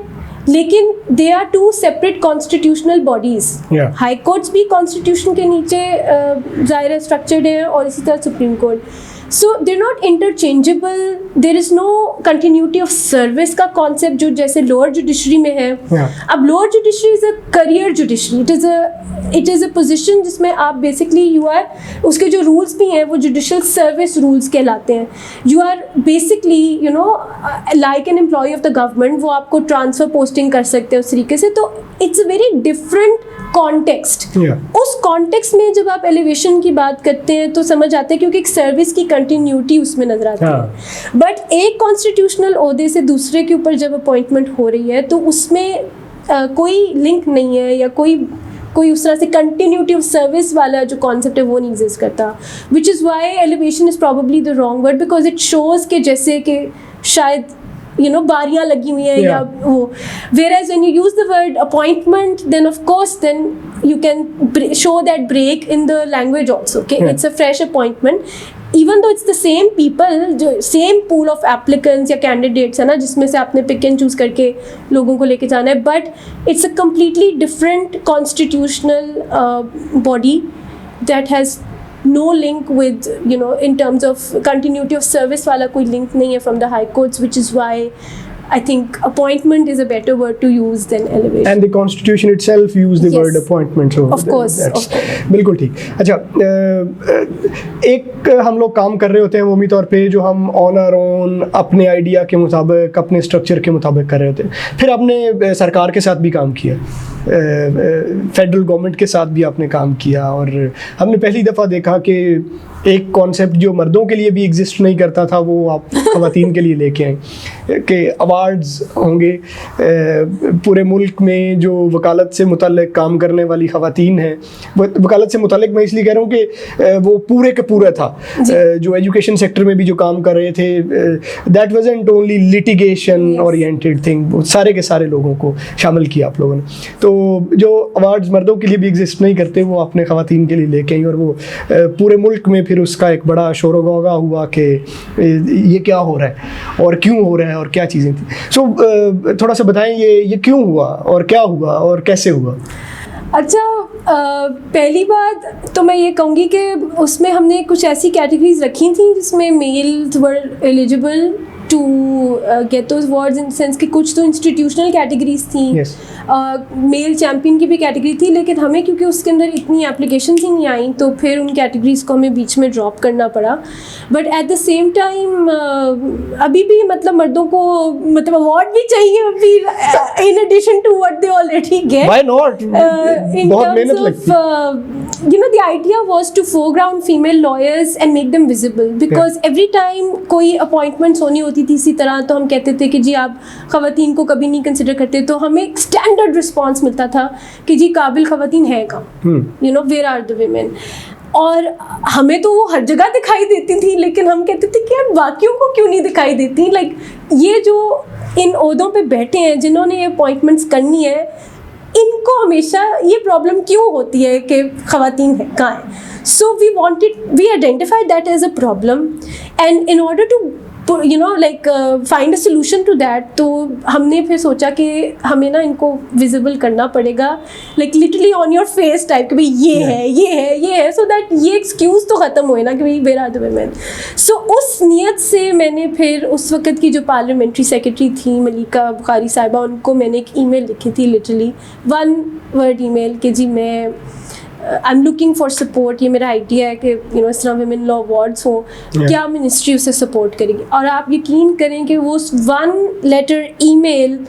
S1: लेकिन they are 2 separate constitutional bodies. High courts भी कॉन्स्टिट्यूशन के नीचे ज़ाहिर स्ट्रक्चर्ड है और इसी तरह supreme court. So there not interchangeable, there is no continuity of service का कॉन्सेप्ट जो जैसे लोअर जुडिशरी में है। अब lower judiciary is a career judiciary, it is a position जिसमें आप बेसिकली यू आर, उसके जो रूल्स भी हैं वो जुडिशल सर्विस रूल्स कहलाते हैं। You are basically like an employee of the government, वो आपको ट्रांसफ़र पोस्टिंग कर सकते हैं उस तरीके से। तो it's a very different context. उस कॉन्टेक्स्ट में जब आप एलिवेशन की बात करते हैं तो समझ आता है, क्योंकि एक सर्विस की कंटिन्यूटी उसमें नजर आती है। बट एक कॉन्स्टिट्यूशनल ओहदे से दूसरे के ऊपर जब अपॉइंटमेंट हो रही है तो उसमें कोई लिंक नहीं है, या कोई उस तरह से कंटिन्यूटी ऑफ सर्विस वाला जो कॉन्सेप्ट है वो नहीं एग्जिस्ट करता। Which is why elevation is probably the wrong word, because it shows के जैसे कि शायद बारियां लगी हुई हैं या वो। Whereas when you use the word appointment, then of course then you can show that break in the language also. Okay, it's a fresh appointment. Even though it's the same people, जो same pool of applicants या candidates है ना, जिसमें से आपने pick and choose करके लोगों को लेके जाना है, but it's a completely different constitutional body that has no link with in terms of continuity of service वाला कोई link नहीं है from the high courts, which is why I think appointment is a better word to use than elevation.
S2: And the constitution itself use the word appointment. So
S1: of course.
S2: बिल्कुल ठीक। अच्छा, एक हम लोग काम कर रहे होते हैं उम्मीद तौर पे, जो हम ऑन आवर ओन अपने आइडिया के मुताबिक, अपने स्ट्रक्चर के मुताबिक कर रहे होते हैं। फिर आपने सरकार के साथ भी काम किया, फेडरल गवर्नमेंट के साथ भी आपने काम किया, और हमने पहली दफ़ा देखा कि एक कॉन्सेप्ट जो मर्दों के लिए भी एग्जिस्ट नहीं करता था वो आप ख़वातीन के लिए लेके आए कि अवार्ड्स होंगे पूरे मुल्क में जो वकालत से मुतल्लिक काम करने वाली ख़वातीन हैं। वकालत से मुतल्लिक मैं इसलिए कह रहा हूँ कि वो पूरे का पूरा था, जो एजुकेशन सेक्टर में भी जो काम कर रहे थे, that wasn't only litigation oriented thing, सारे के सारे लोगों को शामिल किया आप लोगों ने। तो जो अवार्ड्स मर्दों के लिए भी एग्जिस्ट नहीं करते वो अपने ख़वातीन के लिए लेके आई, और वो पूरे मुल्क में फिर उसका एक बड़ा शोर गौगा हुआ कि ये क्या हो रहा है और क्यों हो रहा है और क्या चीज़ें थी। सो थोड़ा सा बताएं ये क्यों हुआ और क्या हुआ और कैसे हुआ।
S1: अच्छा, पहली बात तो मैं ये कहूँगी कि उसमें हमने कुछ ऐसी कैटेगरीज रखी थी जिसमें males were eligible to get those awards, in sense कि कुछ तो इंस्टीट्यूशनल कैटेगरीज थी, मेल चैम्पियन की भी कैटेगरी थी, लेकिन हमें क्योंकि उसके अंदर इतनी एप्लीकेशन ही नहीं आई तो फिर उन कैटेगरीज को हमें बीच में ड्रॉप करना पड़ा। But at the same time अभी भी मतलब मर्दों को मतलब अवार्ड भी चाहिए अभी, in addition to what they already get.
S2: Why not, बहुत मेहनत लगती है।
S1: the idea was to foreground female lawyers and make them visible, because every time कोई appointments होनी होती थी इसी तरह तो हम कहते थे कि जी आप ख़वातीन को कभी नहीं कंसिडर करते, तो हमें एक स्टैंडर्ड रिस्पांस मिलता था कि जी काबिल ख़वातीन है कहाँ, वेयर आर द वीमेन। और हमें तो वो हर जगह दिखाई देती थी, लेकिन हम कहते थे कि यार बाकियों को क्यों नहीं दिखाई देती। लाइक ये जो इन ओहदों पे बैठे हैं जिन्होंने ये अपॉइंटमेंट्स करनी है, इनको हमेशा ये प्रॉब्लम क्यों होती है कि ख़वातीन है कहाँ है। So we identified that as a problem, and in order to you know like find a solution to that. तो हमने फिर सोचा कि हमें ना इनको विजिबल करना पड़ेगा, like literally on your face type कि भाई ये है सो दैट ये एक्सक्यूज़ तो ख़त्म हुए ना कि भाई वेयर आर द वुमेन। सो उस नियत से मैंने फिर उस वक्त की जो पार्लियामेंट्री सेक्रेटरी थी मलिका बुखारी साहिबा, उनको मैंने एक ईमेल लिखी थी, लिटरली 1 वर्ड ईमेल कि जी मैं I am looking for support, ये मेरा आइडिया है कि यू नो इस तरह विमेन लॉ अवार्ड्स हो, क्या मिनिस्ट्री उसे सपोर्ट करेगी। और आप यकीन करें कि वो 1 लेटर ईमेल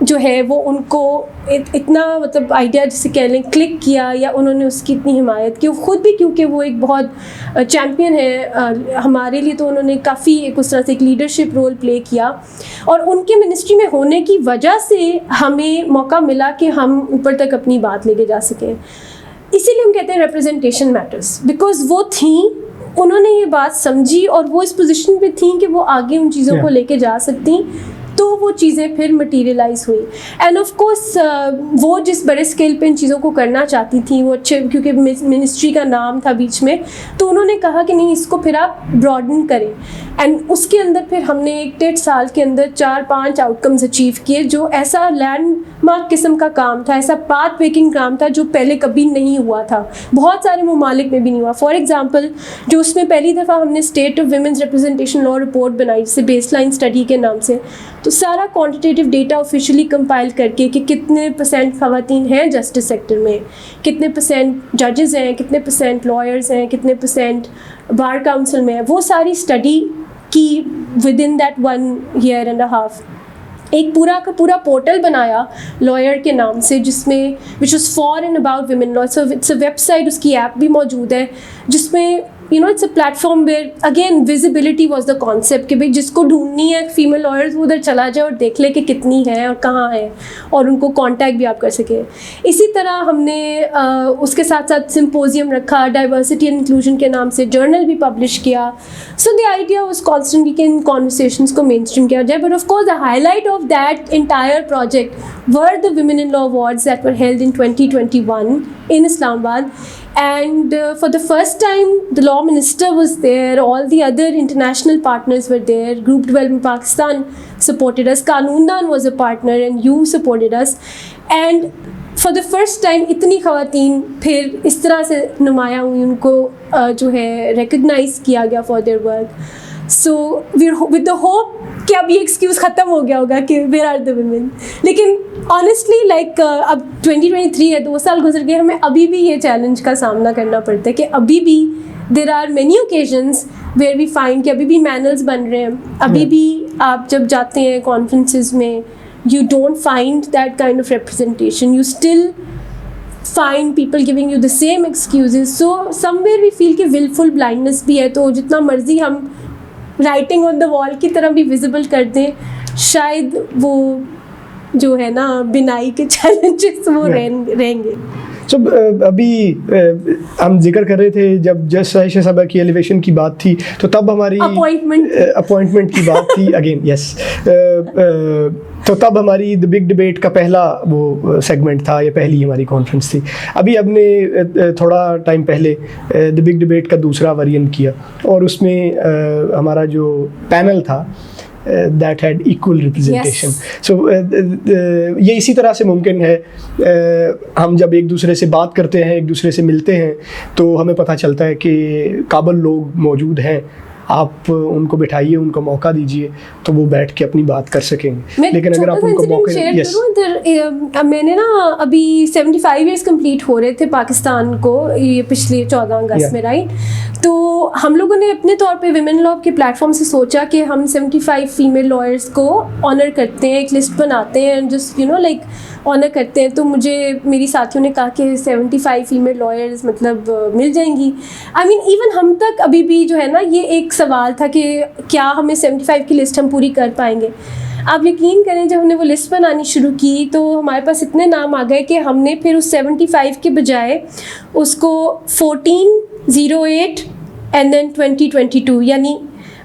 S1: जो है वो उनको इतना मतलब आइडिया जिसे कह लें क्लिक किया, या उन्होंने उसकी इतनी हिमायत की खुद भी, क्योंकि वो एक बहुत चैम्पियन है हमारे लिए, तो उन्होंने काफ़ी एक उस तरह से एक लीडरशिप रोल प्ले किया। और उनके मिनिस्ट्री में होने की वजह से हमें मौका मिला कि हम ऊपर तक अपनी बात लेके जा सकें। इसीलिए हम कहते हैं रिप्रेजेंटेशन मैटर्स, बिकॉज वो थी, उन्होंने ये बात समझी और वो इस पोजीशन पे थी कि वो आगे उन चीज़ों को लेके जा सकती, तो वो चीज़ें फिर मटीरियलाइज हुई। एंड ऑफ कोर्स वो जिस बड़े स्केल पे इन चीज़ों को करना चाहती थी, वो अच्छे, क्योंकि मिनिस्ट्री का नाम था बीच में, तो उन्होंने कहा कि नहीं इसको फिर आप ब्रॉडन करें। एंड उसके अंदर फिर हमने 1-1.5 साल के अंदर 4-5 आउटकम्स अचीव किए, जो ऐसा लैंडमार्क किस्म का काम था, ऐसा पाथ ब्रेकिंग काम था जो पहले कभी नहीं हुआ था, बहुत सारे ममालिक में भी नहीं हुआ। फॉर एग्जाम्पल जो उसमें पहली दफ़ा हमने state of women's representation law report बनाई, जिसे बेसलाइन स्टडी के नाम से, तो सारा क्वांटिटेटिव डेटा ऑफिशियली कंपाइल करके कि कितने % ख़वातीन हैं जस्टिस सेक्टर में, कितने % जजेस हैं, कितने % लॉयर्स हैं, कितने % बार काउंसिल में है, वो सारी स्टडी की विद इन दैट 1.5 years एक पूरा का पूरा पोर्टल बनाया लॉयर के नाम से, जिसमें which was for and about women law. So it's a website, उसकी ऐप भी मौजूद है, जिसमें you know it's a platform where again visibility was the concept कि भाई जिसको ढूंढनी है फीमेल लॉयर्स वो उधर चला जाए और देख ले कि कितनी है और कहाँ है, और उनको कांटेक्ट भी आप कर सके। इसी तरह हमने उसके साथ साथ सिम्पोजियम रखा, डाइवर्सिटी एंड इंक्लूजन के नाम से जर्नल भी पब्लिश किया। सो द आइडिया वाज कॉन्स्टेंटली कि इन कॉन्वर्सेशंस को मेन स्ट्रीम किया जाए। But of course the highlight of that entire project were the women in law awards that were held in 2021 in Islamabad, and for the first time the law minister was there, all the other international partners were there, Group Development Pakistan supported us, Qanundan was a partner and you supported us, and for the first time इतनी ख़वातीन फिर इस तरह से नुमाया हुई, उनको जो है रिकग्नाइज़ किया गया for their work. So we're with the hope कि अब ये एक्सक्यूज़ ख़त्म हो गया होगा कि where are the women, लेकिन ऑनेस्टली लाइक अब 2023 है, 2 साल गुजर गए, हमें अभी भी ये चैलेंज का सामना करना पड़ता है कि अभी भी there are many occasions where we find कि अभी भी मैनर्स बन रहे हैं, अभी भी आप जब जाते हैं कॉन्फ्रेंसेस में you don't find that kind of representation, you still find people giving you the same excuses. So somewhere we feel कि willful blindness भी है, तो जितना मर्जी हम राइटिंग ऑन द वॉल की तरह भी विजिबल कर दें, शायद वो जो है ना बिनाई के चैलेंजेस वो रहेंगे।
S2: So, अभी हम जिक्र कर रहे थे जब जज आयशा साहबा की एलिवेशन की बात थी, तो तब हमारी अपॉइंटमेंट की बात थी अगेन, यस, तो तब हमारी द बिग डिबेट का पहला वो सेगमेंट था, या पहली हमारी कॉन्फ्रेंस थी। अभी हमने थोड़ा टाइम पहले द बिग डिबेट का दूसरा वेरिएंट किया, और उसमें हमारा जो पैनल था that had equal representation. Yes. So ये इसी तरह से मुमकिन है, हम जब एक दूसरे से बात करते हैं, एक दूसरे से मिलते हैं, तो हमें पता चलता है कि काबिल लोग मौजूद हैं, आप उनको बिठाइए, उनको मौका दीजिए, तो वो बैठ के अपनी बात कर सकेंगे। लेकिन अगर आप उनको मौका,
S1: मैंने ना अभी 75 ईयर्स कंप्लीट हो रहे थे पाकिस्तान को, ये पिछले 14 अगस्त में, राइट? तो हम लोगों ने अपने तौर पे विमेन लॉ के प्लेटफॉर्म से सोचा कि हम 75 फीमेल लॉयर्स को ऑनर करते हैं, एक लिस्ट बनाते हैं, just you know like honour करते हैं। तो मुझे मेरी साथियों ने कहा कि 75 फीमेल लॉयर्स मतलब मिल जाएंगी। आई मीन इवन हम तक अभी भी जो है ना, ये एक सवाल था कि क्या हमें 75 की लिस्ट हम पूरी कर पाएंगे। आप यकीन करें, जब हमने वो लिस्ट बनानी शुरू की तो हमारे पास इतने नाम आ गए कि हमने फिर उस 75 के बजाय उसको 1408 एंड देन 2022, यानी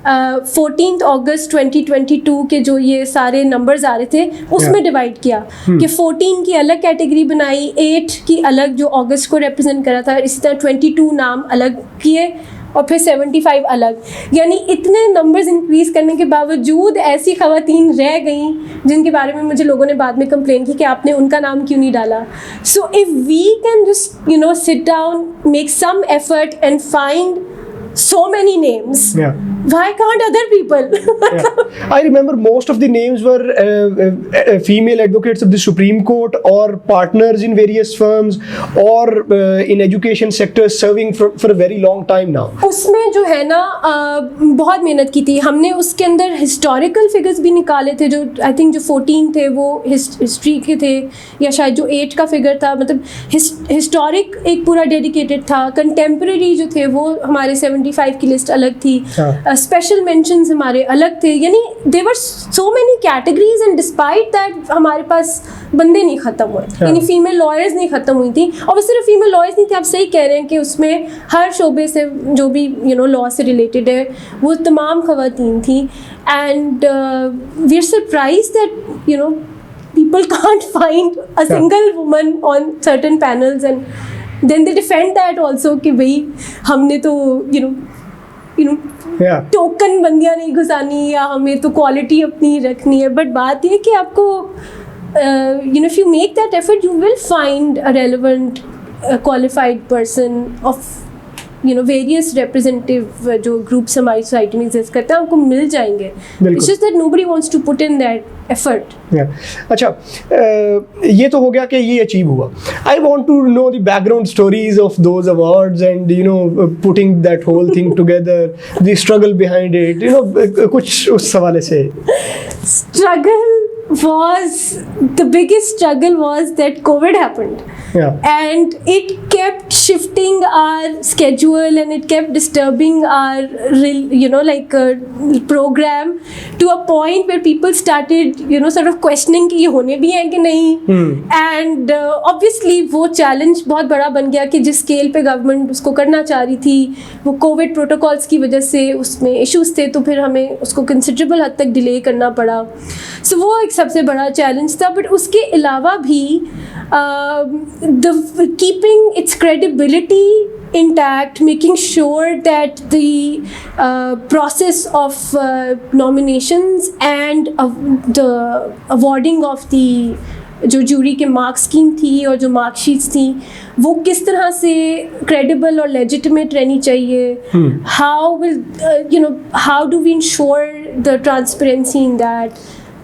S1: 14 अगस्त 2022 के जो ये सारे नंबर्स आ रहे थे उसमें डिवाइड किया कि 14 की अलग कैटेगरी बनाई, 8 की अलग जो अगस्त को रिप्रेजेंट करा था, इसी तरह 22 नाम अलग किए, और फिर 75 अलग, यानी इतने नंबर्स इंक्रीज करने के बावजूद ऐसी खवातीन रह गई जिनके बारे में मुझे लोगों ने बाद में कंप्लेन की कि आपने उनका नाम क्यों नहीं डाला. So if we can just sit down, make some effort and find so many names, why can't other people?
S2: I remember most of the names were female advocates of the Supreme Court or partners in various firms or in education sectors serving for a very long time now.
S1: उसमें जो है ना बहुत मेहनत की थी हमने. उसके अंदर हिस्टोरिकल फिगर्स भी निकाले थे, जो आई थिंक जो 14 थे वो हिस्ट्री के थे, या शायद जो 8 का फिगर था, मतलब हिस्टोरिक एक पूरा डेडिकेटेड था. कंटेम्प्रेरी जो थे वो हमारे 75 की लिस्ट अलग थी. स्पेशल मेंशंस हमारे अलग थे. यानी there were so many categories and despite that हमारे पास बंदे नहीं ख़त्म हुए. यानी फीमेल लॉयर्स नहीं ख़त्म हुई थी. और वो सिर्फ फीमेल लॉयर्स नहीं थे, आप सही कह रहे हैं कि उसमें हर शोबे से जो भी लॉ से रिलेटेड है वो तमाम खवातीन थी. And we are surprised that people can't find a single woman on certain panels, and then they defend that also कि भाई हमने तो टोकन बंदियाँ नहीं घुसानी या हमें तो क्वालिटी अपनी रखनी है. बट बात ये कि आपको if you make that effort you will find a relevant qualified person of various representative जो ग्रुप्स हमारी सोसाइटी में एग्जिस्ट करते हैं आपको मिल जाएंगे. It's just that nobody wants to put in that effort.
S2: अच्छा, ये तो हो गया कि ये अचीव हुआ. I want to know the background stories of those awards and putting that whole thing together, the struggle behind it, कुछ उस हवाले से. The biggest struggle was that COVID happened. And it kept shifting our schedule and it kept disturbing our program to a point where people started sort of questioning कि ये होने भी हैं कि नहीं. And obviously वो challenge बहुत बड़ा बन गया कि जिस स्केल पे गवर्नमेंट उसको करना चाह रही थी वो कोविड प्रोटोकॉल्स की वजह से उसमें इश्यूज थे, तो फिर हमें उसको कंसिडरेबल हद तक डिले करना पड़ा. सो वो एक सबसे बड़ा चैलेंज था. बट उसके अलावा भी keeping its credibility intact, making sure that the process of nominations and the awarding of the जो जूरी के मार्क्स स्कीम थी और जो मार्कशीट्स थी वो किस तरह से क्रेडिबल और लेजिटिमेट रहनी चाहिए. How do we ensure the transparency in that.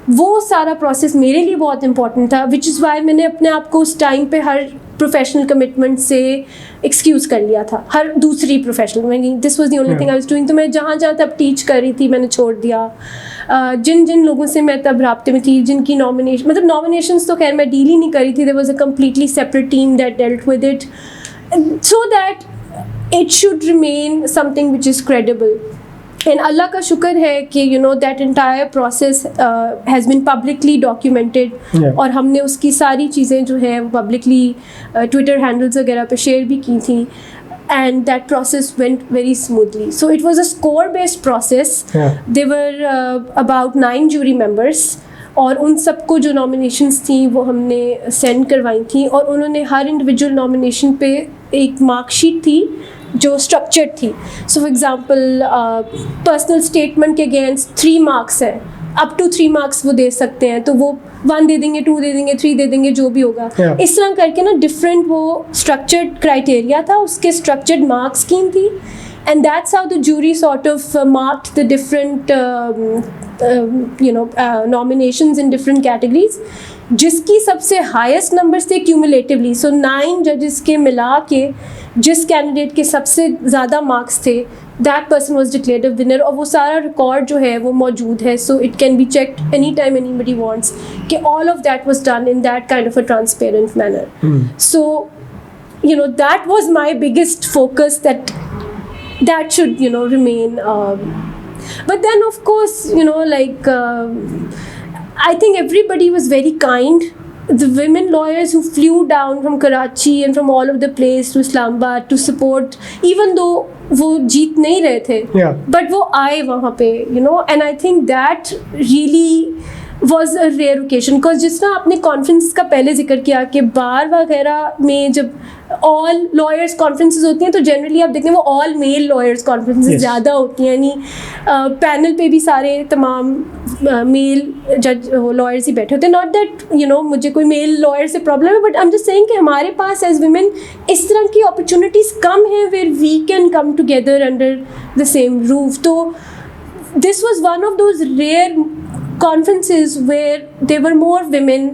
S2: वो सारा प्रोसेस मेरे लिए बहुत इंपॉर्टेंट था, विच इज़ वाई मैंने अपने आप को उस टाइम पे हर प्रोफेशनल कमिटमेंट से एक्सक्यूज़ कर लिया था. हर दूसरी प्रोफेशनल में this was the only thing I was doing. तो मैं जहाँ तब टीच कर रही थी मैंने छोड़ दिया. जिन लोगों से मैं तब राब्ते में थी, जिनकी नॉमिनेशंस तो खैर मैं डील ही नहीं करी थी. There was a completely separate team that dealt with it so that it should remain something which is credible. And अल्लाह का शुक्र है कि that entire process has been publicly documented. और हमने उसकी सारी चीज़ें जो हैं पब्लिकली ट्विटर हैंडल्स वगैरह पे शेयर भी की थी. And that process went very smoothly. So it was a score-based process. There were about 9 jury members. और उन सबको जो नॉमिनेशंस थी वो हमने सेंड करवाई थी और उन्होंने हर इंडिविजुअल नॉमिनेशन पे एक मार्कशीट थी जो स्ट्रक्चर्ड थी. So for example personal statement के अगेंस्ट 3 मार्क्स हैं, अप टू 3 मार्क्स वो दे सकते हैं, तो वो 1 दे देंगे, 2 दे देंगे, 3 दे देंगे, जो भी होगा. इस तरह करके ना डिफरेंट वो स्ट्रक्चर्ड क्राइटेरिया था, उसके स्ट्रक्चर्ड मार्क स्कीम थी. And that's how the jury sort of marked the different nominations in different categories. जिसकी सबसे हाईएस्ट नंबर्स थे क्यूमुलेटिवली. सो 9 जजेस के मिला के जिस कैंडिडेट के सबसे ज़्यादा मार्क्स थे that person was declared a winner. और वो सारा रिकॉर्ड जो है वो मौजूद है. So it can be checked any time anybody wants कि all of that was done in that kind of a transparent manner. So that was my biggest focus, that should remain. But then of course I think everybody was very kind. The women lawyers who flew down from Karachi and from all over the place to Islamabad to support, even though वो जीत नहीं रहे थे, but वो आए वहाँ पे, and I think that really
S1: was a rare occasion, because जिस तरह आपने कॉन्फ्रेंस का पहले जिक्र किया कि बार वगैरह में जब ऑल लॉयर्स कॉन्फ्रेंसेस होती हैं तो जनरली आप देखते हैं वो ऑल मेल लॉयर्स कॉन्फ्रेंसेस ज़्यादा होती हैं, यानी पैनल पे भी सारे तमाम मेल जज लॉयर्स ही बैठे होते हैं. नॉट दैट यू नो मुझे कोई मेल लॉयर से प्रॉब्लम है, but I am just saying कि हमारे पास एज वुमेन इस तरह की अपॉर्चुनिटीज़ कम हैं where we can come together under the same roof. तो this was one of those rare conferences where there were more women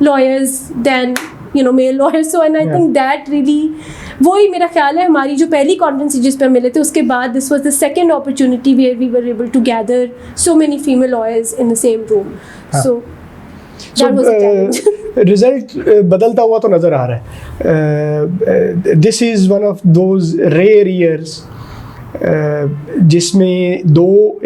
S1: lawyers than male lawyers. So and I think that really वही मेरा ख्याल है हमारी जो पहली conference जिस पे हम मिले थे उसके बाद this was the second opportunity where we were able to gather so many female lawyers in the same room. So that was a challenge.
S2: Result बदलता हुआ तो नज़र आ रहा है. This is one of those rare years जिसमें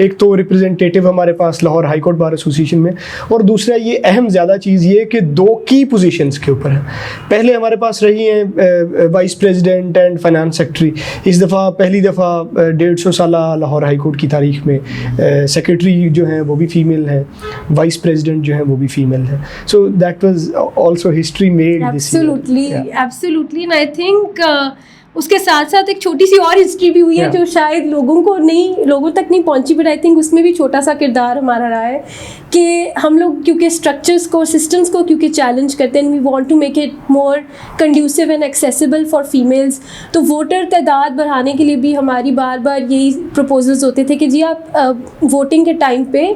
S2: एक तो रिप्रेजेंटेटिव हमारे पास Lahore high Court bar association में, और दूसरा ये अहम ज़्यादा चीज़ ये कि 2 की पोजीशंस के ऊपर है. पहले हमारे पास रही हैं vice president and finance secretary. इस दफ़ा पहली दफ़ा 150 साल लाहौर हाई कोर्ट की तारीख में सेक्रेटरी जो हैं वो भी फ़ीमेल हैं, वाइस प्रेसिडेंट जो हैं वो भी फ़ीमेल हैं. सो that was also history made this year.
S1: Absolutely and I think उसके साथ साथ एक छोटी सी और हिस्ट्री भी हुई है जो शायद लोगों तक नहीं पहुंची, बट आई थिंक उसमें भी छोटा सा किरदार हमारा रहा है कि हम लोग क्योंकि स्ट्रक्चर्स को सिस्टम्स को क्योंकि चैलेंज करते हैं, we want to make it more conducive and accessible for females. तो वोटर तादाद बढ़ाने के लिए भी हमारी बार बार यही प्रपोजल्स होते थे कि जी आप वोटिंग के टाइम पे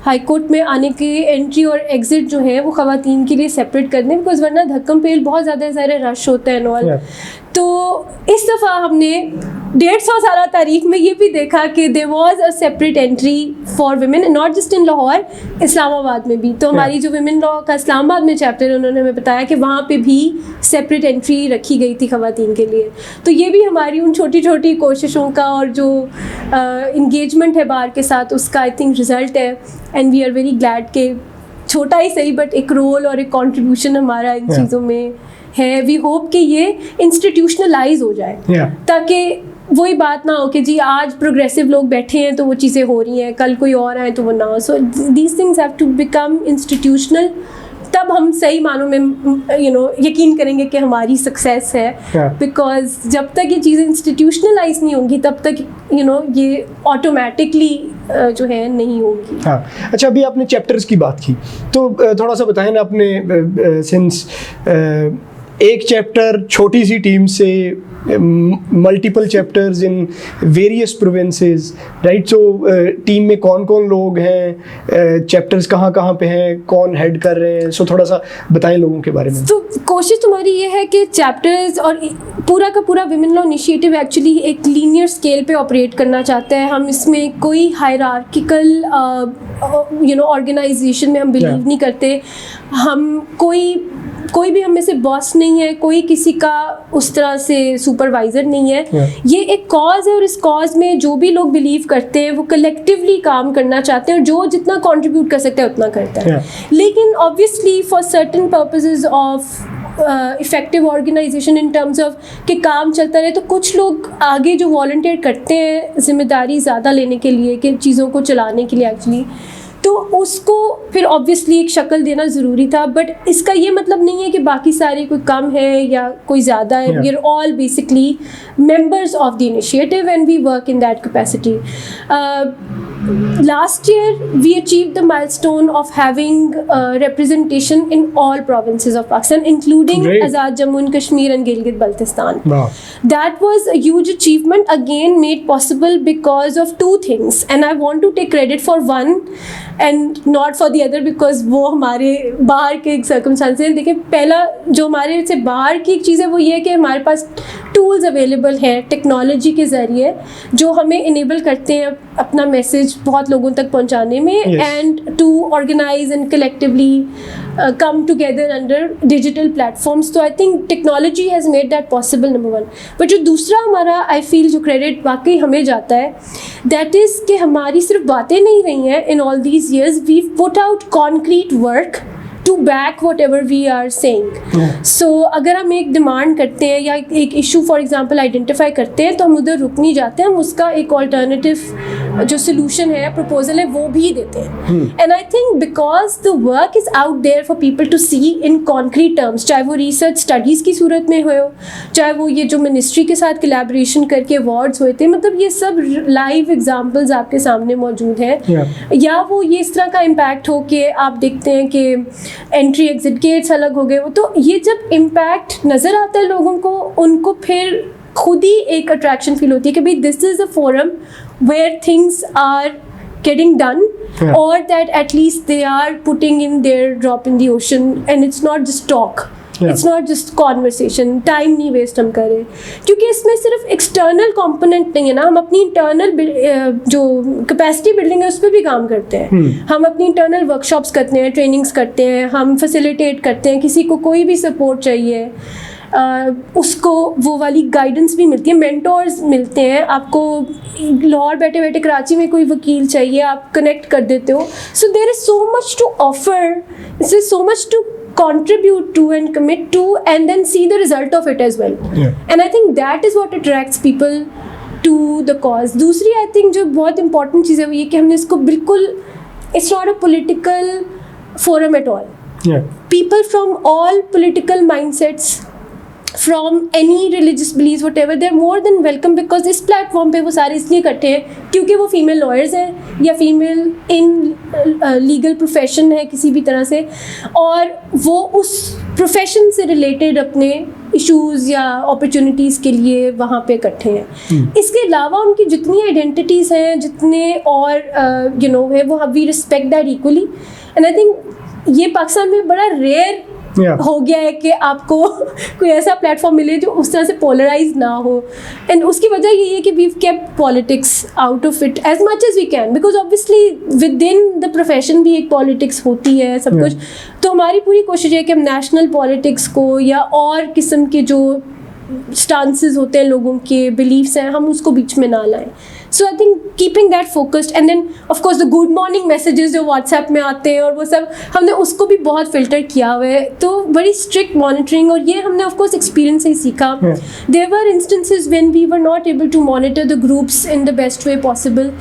S1: हाई कोर्ट में आने के एंट्री और एग्ज़िट जो है वो ख़वातीन के लिए सेपरेट कर दें, बिकॉज वरना धक्कम पेल बहुत ज़्यादा सारे रश होता है नॉल. तो इस दफ़ा हमने 150 साल तारीख में ये भी देखा कि there was a separate entry for women, not just in Lahore, Islamabad में भी. तो हमारी जो वुमेन लॉ का इस्लामाबाद में चैप्टर है उन्होंने हमें बताया कि वहाँ पे भी सेपरेट एंट्री रखी गई थी ख़वातीन के लिए. तो ये भी हमारी उन छोटी छोटी कोशिशों का और जो इंगेजमेंट है बार के साथ उसका आई थिंक रिज़ल्ट है. And we are very glad कि छोटा ही सही बट एक रोल और एक कॉन्ट्रीब्यूशन हमारा इन चीज़ों में है. वी होप कि ये इंस्टीट्यूशनलाइज हो जाए ताकि वही बात ना हो कि जी आज प्रोग्रेसिव लोग बैठे हैं तो वो चीज़ें हो रही हैं, कल कोई और आए तो वो ना हो. So these things have to become institutional, तब हम सही मानों में यकीन करेंगे कि हमारी सक्सेस है. बिकॉज जब तक ये चीज़ें इंस्टीट्यूशनलाइज नहीं होंगी तब तक ये ऑटोमेटिकली जो है नहीं होगी.
S2: हाँ, अच्छा, अभी आपने चैप्टर्स की बात की तो थोड़ा सा बताएं ना आपने, सिंस एक चैप्टर छोटी सी टीम से multiple chapters in various provinces, right? So team में कौन कौन लोग हैं, चैप्टर्स कहाँ कहाँ पे हैं, कौन हेड कर रहे हैं, सो थोड़ा सा बताएं लोगों के बारे में.
S1: तो कोशिश तुम्हारी ये है कि चैप्टर्स और पूरा का पूरा विमेन लॉ इनिशिएटिव एक्चुअली एक लीनियर स्केल पे ऑपरेट करना चाहता है. हम इसमें कोई हायरार्किकल ऑर्गेनाइजेशन में हम बिलीव नहीं करते. हम कोई भी हम में से बॉस नहीं है, कोई किसी का उस तरह से सुपरवाइज़र नहीं है. ये एक कॉज है और इस कॉज में जो भी लोग बिलीव करते हैं वो कलेक्टिवली काम करना चाहते हैं और जो जितना कंट्रीब्यूट कर सकता है उतना करता है. लेकिन obviously for certain purposes of effective organisation in terms of कि काम चलता रहे, तो कुछ लोग आगे जो वॉलंटियर करते हैं जिम्मेदारी ज़्यादा लेने के लिए कि चीज़ों को चलाने के लिए एक्चुअली, तो उसको फिर ऑब्वियसली एक शक्ल देना ज़रूरी था. बट इसका ये मतलब नहीं है कि बाकी सारे कोई कम है या कोई ज़्यादा है. We are all basically members of the initiative and we work in that capacity. Last year we achieved the milestone of having representation in all provinces of Pakistan, including Azad Jammu and Kashmir and Gilgit-Baltistan. Wow. That was a huge achievement, again made possible because of two things, and I want to take credit for one and not for the other because वो हमारे बाहर के circumstances हैं. देखिए, पहला जो हमारे से बाहर की एक चीज़ है वो ये है कि हमारे पास टूल्स अवेलेबल हैं टेक्नोलॉजी के ज़रिए जो हमें इनेबल करते हैं अपना मैसेज बहुत लोगों तक पहुंचाने में, and to organise and collectively come together under digital platforms. तो I think technology has made that possible, number one. पर जो दूसरा हमारा I feel जो credit वाकई हमें जाता है, that is कि हमारी सिर्फ बातें नहीं रही हैं in all these years, we've put out concrete work to back whatever we are saying. So अगर हम एक डिमांड करते हैं या एक इशू फॉर एग्जांपल आइडेंटिफाई करते हैं तो हम उधर रुक नहीं जाते, हम उसका एक ऑल्टरनेटिव जो सोल्यूशन है, प्रपोजल है, वो भी देते हैं. And I think because the work is out there for people to see in concrete terms, चाहे वो रिसर्च स्टडीज़ की सूरत में हो, चाहे वो ये जो मिनिस्ट्री के साथ कोलैबोरेशन करके अवार्ड्स हुए थे, मतलब ये सब लाइव एग्जांपल्स आपके सामने मौजूद हैं. या वो ये इस तरह का इम्पैक्ट हो कि आप देखते हैं कि एंट्री एग्जिट गेट्स अलग हो गए, तो ये जब इम्पैक्ट नज़र आता है लोगों को, उनको फिर खुद ही एक अट्रैक्शन फील होती है कि भाई this is a forum where things are getting done, or that at least they are putting in their drop in the ocean and it's not just talk. It's not just conversation. Time नहीं waste हम करें, क्योंकि इसमें सिर्फ external component नहीं है ना, हम अपनी इंटरनल जो कैपेसिटी बिल्डिंग है उस पर भी काम करते हैं. हम अपनी इंटरनल वर्कशॉप्स करते हैं, ट्रेनिंग्स करते हैं, हम फैसिलिटेट करते हैं. किसी को कोई भी सपोर्ट चाहिए उसको वो वाली गाइडेंस भी मिलती है, मेंटोर्स मिलते हैं. आपको लाहौर बैठे बैठे कराची में कोई वकील चाहिए, आप कनेक्ट कर देते हो. So there is so much to offer, this is so much to contribute to and commit to and then see the result of it as well. And I think that is what attracts people to the cause. दूसरी I think जो बहुत important चीज़ है वो ये कि हमने इसको बिल्कुल, it's not a political forum at all. People from all political mindsets, from any religious beliefs, whatever, they're more than welcome, because इस प्लेटफॉर्म पे वो सारे इसलिए इकट्ठे हैं क्योंकि वो फीमेल लॉयर्स हैं या फीमेल इन लीगल प्रोफेशन है किसी भी तरह से, और वो उस प्रोफेशन से रिलेटेड अपने इश्यूज़ या अपॉर्चुनिटीज़ के लिए वहाँ पे इकट्ठे हैं. इसके अलावा उनकी जितनी आइडेंटिटीज़ हैं, जितने और है, वो we respect that equally. And I think ये पाकिस्तान में बड़ा रेयर हो गया है कि आपको कोई ऐसा प्लेटफॉर्म मिले जो उस तरह से पोलराइज ना हो. एंड उसकी वजह ये है कि we kept politics out of it as much as we can, because obviously within the profession भी एक पॉलिटिक्स होती है सब कुछ. तो हमारी पूरी कोशिश है कि हम नेशनल पॉलिटिक्स को या और किस्म के जो स्टांसेस होते हैं, लोगों के बिलीफ्स हैं, हम उसको बीच में ना लाएं. So I think keeping that focused, and then of course the good morning messages जो व्हाट्सएप में आते हैं और वो सब, हमने उसको भी बहुत फिल्टर किया हुआ है. तो बड़ी स्ट्रिक्ट मॉनिटरिंग, और ये हमने ऑफ कोर्स एक्सपीरियंस से ही सीखा. There were instances when we were not able to monitor the groups in the best way possible.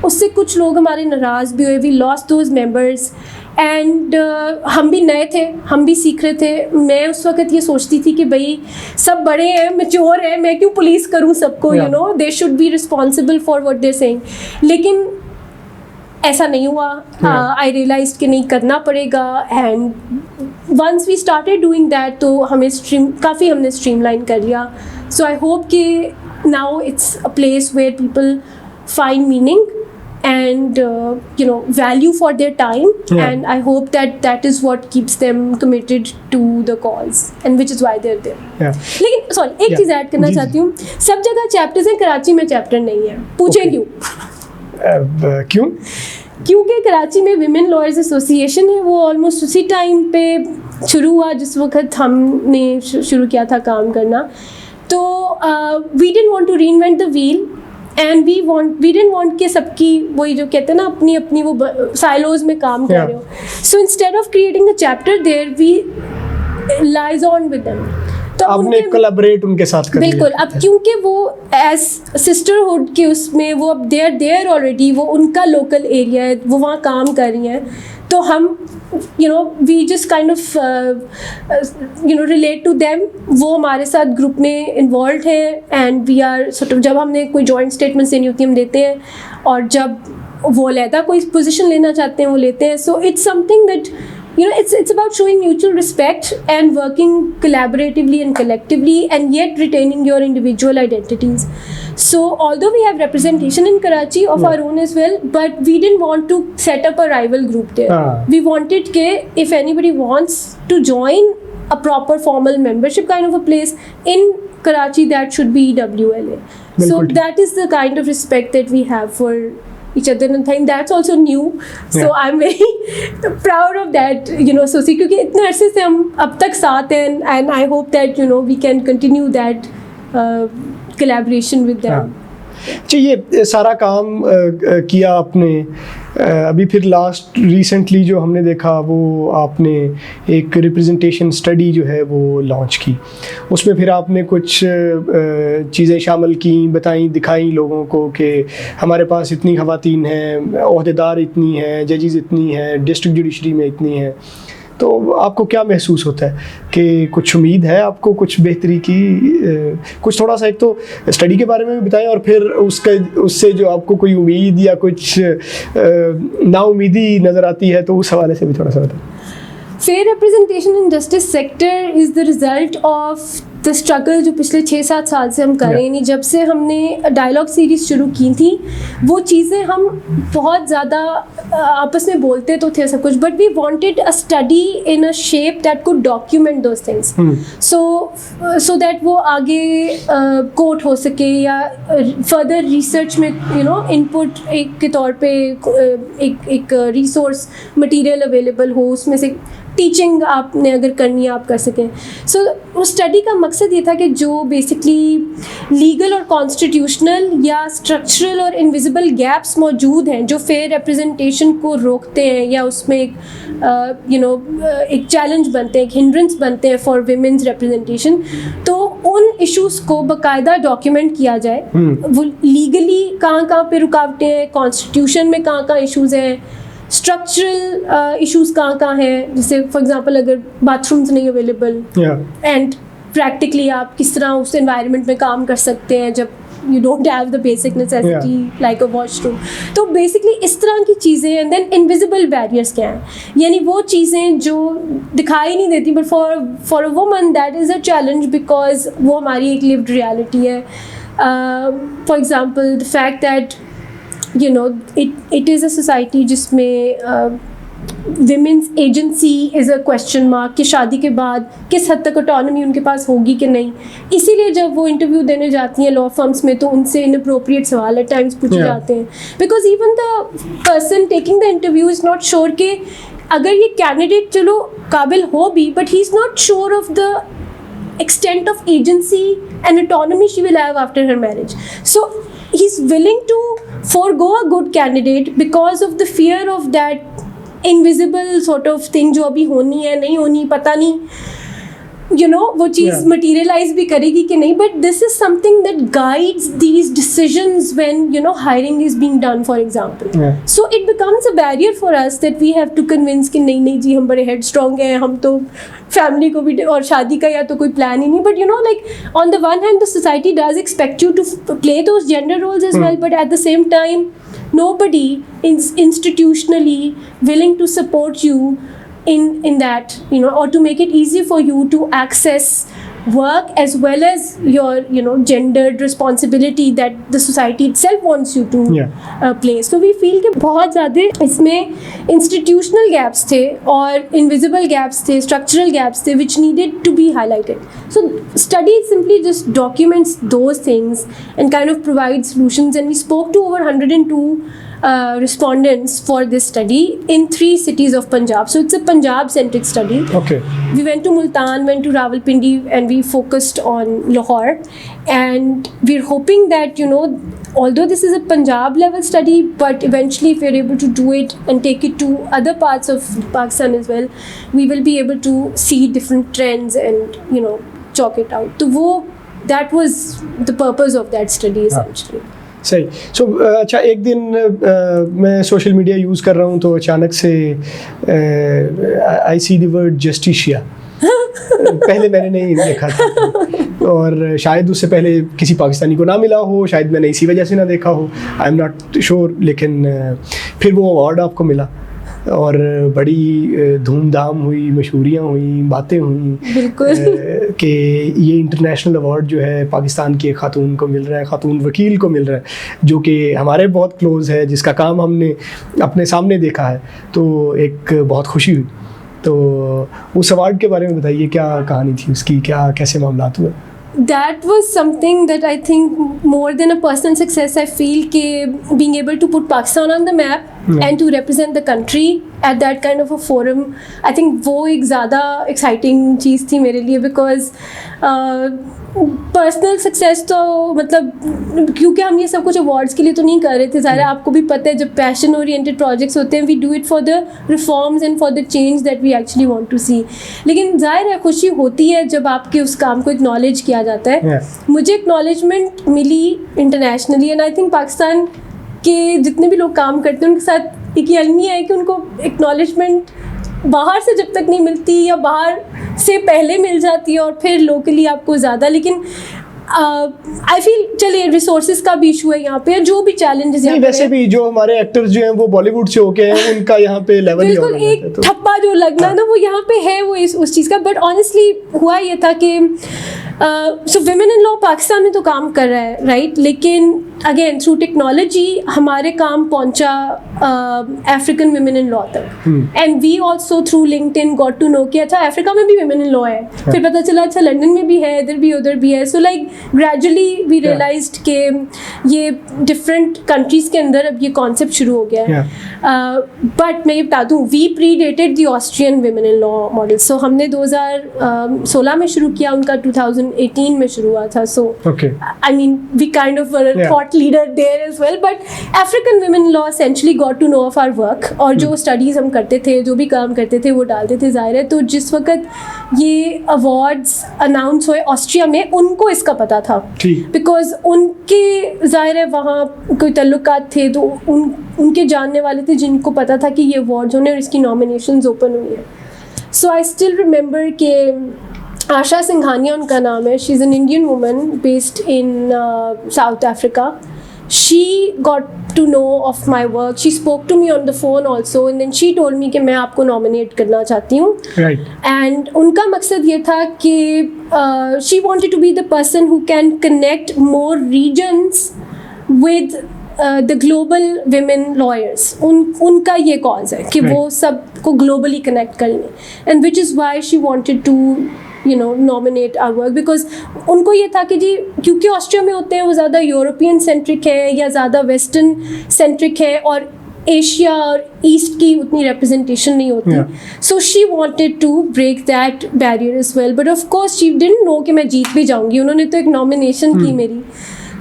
S1: उससे कुछ लोग हमारे नाराज़ भी हुए, we lost those members. And हम भी नए थे, हम भी सीख रहे थे. मैं उस वक्त ये सोचती थी कि भाई सब बड़े हैं, मैच्योर हैं, मैं क्यों पुलिस करूं सबको, you know, they should be responsible for what they saying. लेकिन ऐसा नहीं हुआ. आई रियलाइज्ड कि नहीं, करना पड़ेगा. And once we started doing that तो हमें काफ़ी हमने स्ट्रीमलाइन कर लिया. सो आई होप कि now it's a place where people find meaning and value for their time. And I hope that is what keeps them committed to the cause, and which is why they're there. लेकिन sorry एक चीज़ add करना चाहती हूँ, सब जगह chapters हैं, कराची में chapter नहीं है. पूछे क्यों? क्योंकि कराची में विमेन लॉयर्स एसोसिएशन है, वो ऑलमोस्ट उसी टाइम पे शुरू हुआ जिस वक्त हमने शुरू किया था काम करना. तो we didn't want to reinvent the wheel, and we didn't want कि सबकी वही जो कहते हैं ना अपनी वो साइलोज में काम कर रहे हो. So instead of creating a chapter there we liaison with them. तो
S2: आपने कोलैबोरेट उनके साथ कर
S1: बिल्कुल. अब क्योंकि वो एज सिस्टरहुड के उसमें वो अब देयर ऑलरेडी, वो उनका लोकल एरिया है, वो वहाँ काम कर रही हैं. तो हम we just kind of relate to them. वो हमारे साथ ग्रुप में इन्वॉल्व है, and we are sort of, जब हमने कोई जॉइंट स्टेटमेंट देनी होती है हम देते हैं, और जब वो अलहदा कोई पोजीशन लेना चाहते हैं वो लेते हैं. So it's something that it's about showing mutual respect and working collaboratively and collectively, and yet retaining your individual identities. So although we have representation in Karachi of our own as well, but we didn't want to set up a rival group there. We wanted ke if anybody wants to join a proper formal membership kind of a place in Karachi, that should be WLA. So that is the kind of respect that we have for each other, and I think that's also new. So I'm very proud of that, so क्योंकि इतने अरसे से हम अब तक साथ हैं, and I hope that we can continue that collaboration with them.
S2: ये सारा काम किया आपने, अभी फिर लास्ट रिसेंटली जो हमने देखा वो आपने एक रिप्रेजेंटेशन स्टडी जो है वो लॉन्च की, उसमें फिर आपने कुछ चीज़ें शामिल की, बताई, दिखाई लोगों को कि हमारे पास इतनी ख़वातीन हैं, ओहदेदार इतनी हैं, जजेस इतनी हैं, डिस्ट्रिक्ट जुडिशरी में इतनी हैं। तो आपको क्या महसूस होता है कि कुछ उम्मीद है आपको कुछ बेहतरी की? कुछ थोड़ा सा एक तो स्टडी के बारे में भी बताएं और फिर उससे जो आपको कोई उम्मीद या कुछ नाउमीदी नज़र आती है तो उस हवाले से भी थोड़ा सा बताएं।
S1: Fair representation in justice sector is the result of the struggle जो पिछले 6-7 साल से हम कर रहे हैं। नहीं, जब से हमने डायलॉग सीरीज़ शुरू की थी वो चीज़ें हम बहुत ज़्यादा आपस में बोलते तो थे सब कुछ, but we wanted a study in a shape that could document those things, so that वो आगे कोट हो सके या फर्दर रिसर्च में इनपुट एक के तौर पे एक रिसोर्स मटेरियल अवेलेबल हो, उसमें से टीचिंग आपने अगर करनी है आप कर सकें। सो उस स्टडी का मकसद ये था कि जो बेसिकली लीगल और कॉन्स्टिट्यूशनल या स्ट्रक्चरल और इनविजिबल गैप्स मौजूद हैं जो फेयर रिप्रेजेंटेशन को रोकते हैं या उसमें एक एक चैलेंज बनते हैं, एक हिंड्रेंस बनते हैं फॉर विमेंस रिप्रेजेंटेशन, तो उन इश्यूज़ को बाकायदा डॉक्यूमेंट किया जाए। वो लीगली कहाँ पे रुकावटें हैं, कॉन्स्टिट्यूशन में कहाँ इश्यूज़ हैं, स्ट्रक्चरल इश्यूज़ कहाँ हैं, जैसे फॉर एग्जांपल अगर बाथरूम्स नहीं अवेलेबल एंड प्रैक्टिकली आप किस तरह उस एनवायरनमेंट में काम कर सकते हैं जब you don't have the basic necessity like a washroom. तो बेसिकली इस तरह की चीज़ें। एंड देन इनविजिबल बैरियर्स क्या हैं, यानी वो चीज़ें जो दिखाई नहीं देती but for a woman that is a challenge because वो हमारी एक लिव्ड रियलिटी है। For example the fact that it is a society जिसमें women's agency is a question mark कि शादी के बाद किस हद तक ऑटोनॉमी उनके पास होगी कि नहीं। इसीलिए जब वो इंटरव्यू देने जाती हैं लॉ फर्म्स में तो उनसे इनअप्रोप्रिएट सवाल एट टाइम्स पूछे जाते हैं, because even the person taking the interview is not sure कि अगर ये कैंडिडेट चलो काबिल हो भी, but he is not sure of the extent of agency and autonomy she will have after her marriage. So he's willing to forego a good candidate because of the fear of that invisible sort of thing जो अभी होनी है नहीं होनी पता नहीं, वो चीज़ materialize भी करेगी कि नहीं, but this is something that guides these decisions when hiring is being done, for example. So it becomes a barrier for us that we have to convince कि नहीं जी हम बड़े headstrong हैं, हम तो फैमिली को भी और शादी का या तो कोई प्लान ही नहीं, but like on the one hand the society does expect you to play those gender roles as well, but at the same time nobody is institutionally willing to support you in that, or to make it easy for you to access work as well as your gendered responsibility that the society itself wants you to play. So we feel कि बहुत ज़्यादा इसमें institutional gaps थे और invisible gaps थे, structural gaps थे which needed to be highlighted. So study simply just documents those things and kind of provides solutions, and we spoke to over 102 respondents for this study in 3 cities of Punjab. So it's a Punjab-centric study.
S2: Okay.
S1: We went to Multan, went to Rawalpindi, and we focused on Lahore. And we're hoping that, although this is a Punjab-level study, but eventually if we're able to do it and take it to other parts of Pakistan as well, we will be able to see different trends and, chalk it out. So that was the purpose of that study essentially.
S2: सही। सो अच्छा, एक दिन मैं social media use कर रहा हूँ तो अचानक से आई सी द वर्ड जस्टिशिया। पहले मैंने नहीं देखा था और शायद उससे पहले किसी पाकिस्तानी को ना मिला हो, शायद मैंने इसी वजह से ना देखा हो, आई एम नॉट श्योर। लेकिन फिर वो अवार्ड आपको मिला और बड़ी धूमधाम हुई, मशहूरियाँ हुई, बातें हुई कि ये इंटरनेशनल अवार्ड जो है पाकिस्तान की एक खातून को मिल रहा है, खातून वकील को मिल रहा है, जो कि हमारे बहुत क्लोज़ है, जिसका काम हमने अपने सामने देखा है। तो एक बहुत खुशी हुई। तो उस अवार्ड के बारे में बताइए, क्या कहानी थी उसकी, क्या कैसे मामलात हुए?
S1: That was something that I think more than a personal success, I feel कि being able to put Pakistan on the map and to represent the country at that kind of a forum, I think वो एक ज़्यादा exciting चीज़ थी मेरे लिए, because personal success तो मतलब क्योंकि हम ये सब कुछ अवार्ड्स के लिए तो नहीं कर रहे थे, ज़ाहिर आपको भी पता है जब पैशन ओरिएंटेड प्रोजेक्ट्स होते हैं we do it for the reforms and for the change that we actually want to see. लेकिन ज़ाहिर है खुशी होती है जब आपके उस काम को एक्नॉलेज किया जाता है। मुझे एक्नॉलेजमेंट मिली internationally, and I think Pakistan के जितने भी लोग काम करते हैं उनके साथ एक ये अलमिया है कि उनको एक्नॉलेजमेंट बाहर से जब तक नहीं मिलती या बाहर से पहले मिल जाती है और फिर लोकली आपको ज़्यादा। लेकिन आई फील चलिए रिसोर्सेज का भी इशू है यहाँ पे, जो भी चैलेंजेस
S2: नहीं, वैसे भी जो हमारे एक्टर्स जो हैं वो बॉलीवुड से होके हैं, उनका यहाँ पे लेवल ही
S1: बिल्कुल एक ठप्पा जो लगना है ना वो यहाँ पे है, वो उस चीज़ का। बट ऑनेस्टली हुआ ये था कि सो विमेन इन लॉ पाकिस्तान में तो काम कर रहा है राइट, लेकिन अगेन थ्रू टेक्नोलॉजी हमारे काम पहुंचा अफ्रीकन विमेन इन लॉ तक, and we also through LinkedIn got to know कि अच्छा अफ्रीका में भी विमेन इन लॉ है, फिर पता चला अच्छा लंदन में भी है, इधर भी उधर भी है। So like gradually we realised कि ये डिफरेंट कंट्रीज के अंदर अब ये कॉन्सेप्ट शुरू हो गया है। बट मैं ये बता दूँ we predated the Austrian women in law model. So हमने 2016 में शुरू किया, उनका 2018 में शुरू हुआ था। So I mean we kind of thought leader there as well, but African women law essentially got to know of our work, और जो स्टडीज़ हम करते थे, जो भी काम करते थे वो डालते थे ज़ाहिर है। तो जिस वक्त ये अवार्ड्स अनाउंस हुए ऑस्ट्रिया में, उनको इसका पता था बिकॉज उनके ज़ाहिर है वहाँ कोई तल्लुकात थे, तो उनके जानने वाले थे जिनको पता था कि ये अवार्ड्स होने और इसकी नॉमिनेशंस ओपन हुई है। सो आई स्टिल रिमेंबर के आशा सिंघानिया उनका नाम है, she is an Indian woman based in south Africa. She got to know of my work. She spoke to me on the phone also, and then she told me कि मैं आपको nominate करना चाहती हूँ।
S2: Right.
S1: And उनका मकसद ये था कि she wanted to be the person who can connect more regions with the global women lawyers. उनका ये cause है कि वो सबको globally connect कर लें, and which is why she wanted to nominate our work, because उनको ये था कि जी क्योंकि ऑस्ट्रिया में होते हैं वो ज़्यादा यूरोपियन सेंट्रिक है या ज़्यादा वेस्टर्न सेंट्रिक है, और एशिया और ईस्ट की उतनी रिप्रेजेंटेशन नहीं होती। So she wanted to break that barrier as well, but of course she didn't know कि मैं जीत भी जाऊंगी। उन्होंने तो एक नॉमिनेशन की मेरी।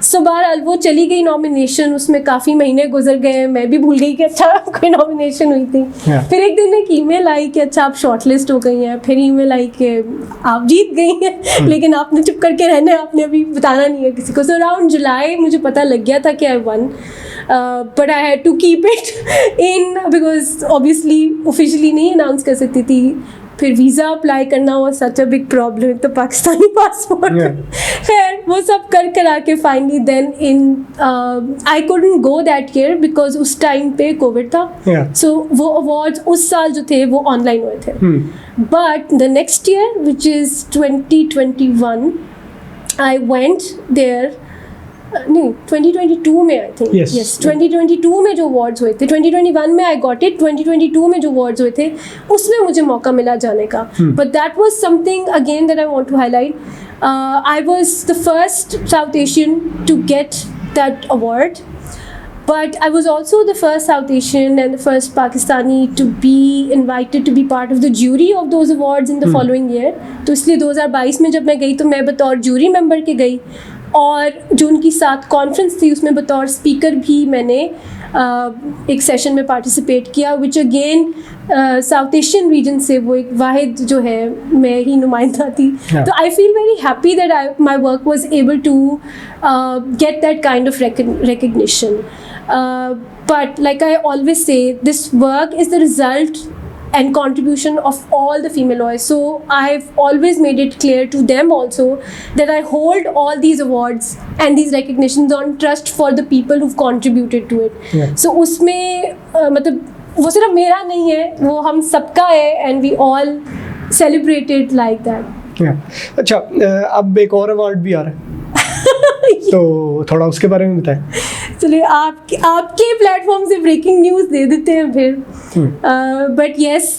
S1: सो बहरहाल वो चली गई नॉमिनेशन, उसमें काफ़ी महीने गुजर गए, मैं भी भूल गई कि अच्छा कोई नॉमिनेशन हुई थी। फिर एक दिन एक ईमेल आई कि अच्छा आप शॉर्टलिस्ट हो गई हैं, फिर ईमेल आई कि आप जीत गई हैं, लेकिन आपने चुप करके रहना है, आपने अभी बताना नहीं है किसी को। सो अराउंड जुलाई मुझे पता लग गया था कि I won, but I had to keep it in because obviously officially नहीं अनाउंस कर सकती थी। फिर वीज़ा अप्लाई करना हुआ सच अ बिग प्रॉब्लम, तो पाकिस्तानी पासपोर्ट खैर वो सब करा के finally then in I couldn't go that year because उस टाइम पे कोविड था। सो वो अवार्ड्स उस साल जो थे वो ऑनलाइन हुए थे। But the next year which is 2021 I went there, नहीं 2022 में आई थिंक, यस 2022 में जो अवार्ड्स हुए थे, 2021 में आई गॉट इट, 2022 में जो अवार्ड्स हुए थे उसमें मुझे मौका मिला जाने का। But that was something again that I want to highlight. I was the first South Asian to get that award, but I was also the first South Asian and the first Pakistani to be invited to be part of the jury of those awards in the following year. तो इसलिए 2022 में जब मैं गई तो मैं बतौर jury member के गई, और जो उनकी साथ कॉन्फ्रेंस थी उसमें बतौर स्पीकर भी मैंने एक सेशन में पार्टिसिपेट किया, which again south Asian region से वो एक वाहिद जो है मैं ही नुमाइंदा थी। तो I feel very happy that my work was able to get that kind of recognition. But like I always say, this work is the result and contribution of all the female lawyers. So I've always made it clear to them also that I hold all these awards and these recognitions on trust for the people who've contributed to it. So उसमें मतलब वो सिर्फ मेरा नहीं है, वो हम सबका है, and we all celebrate it like that.
S2: अच्छा, अब एक और अवार्ड भी आ रहा है तो थोड़ा उसके बारे में बताएं।
S1: चलिए आपके प्लेटफॉर्म से ब्रेकिंग न्यूज़ दे देते हैं फिर। बट येस,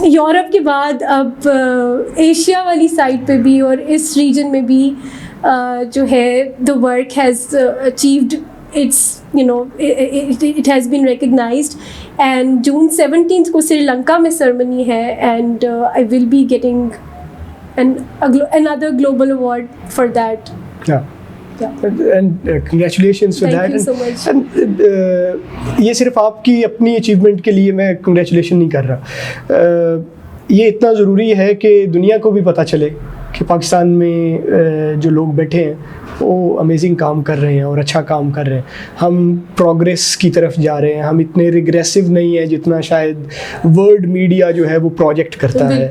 S1: यूरोप के बाद अब एशिया वाली साइड पे भी और इस रीजन में भी जो है the work has achieved it's it has been recognized, and June 17th को श्रीलंका में ceremony है, and I will be getting another global award for that.
S2: And congratulations for that.
S1: Thank you so much.
S2: And ये सिर्फ आपकी अपनी achievement के लिए मैं congratulation नहीं कर रहा, ये इतना ज़रूरी है कि दुनिया को भी पता चले कि पाकिस्तान में जो लोग बैठे हैं वो अमेजिंग काम कर रहे हैं और अच्छा काम कर रहे हैं. हम प्रोग्रेस की तरफ जा रहे हैं, हम इतने रिग्रेसिव नहीं है जितना शायद वर्ल्ड मीडिया जो है वो प्रोजेक्ट करता है.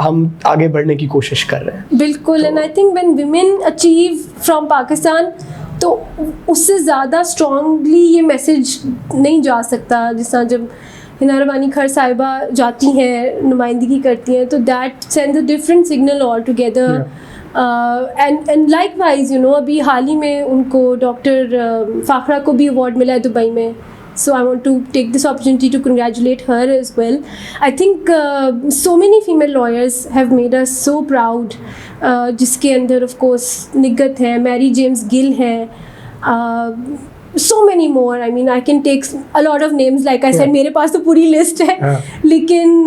S2: हम आगे बढ़ने की कोशिश कर रहे हैं.
S1: बिल्कुल. And I think when women achieve from Pakistan तो उससे ज़्यादा स्ट्रांगली ये मैसेज नहीं जा सकता. जिस तरह जब हिना रबानी खर साहिबा जाती हैं, नुमाइंदगी करती हैं, तो that sends a different signal all together. And likewise अभी हाल ही में उनको डॉक्टर फाखरा को भी अवार्ड मिला है दुबई में. So I want to take this opportunity to congratulate her as well. I think so many female lawyers have made us so proud. जिसके अंदर of course निगत है, मैरी जेम्स गिल है, so many more. I mean, I can take a lot of names. Like I said, मेरे पास तो पूरी list है. लेकिन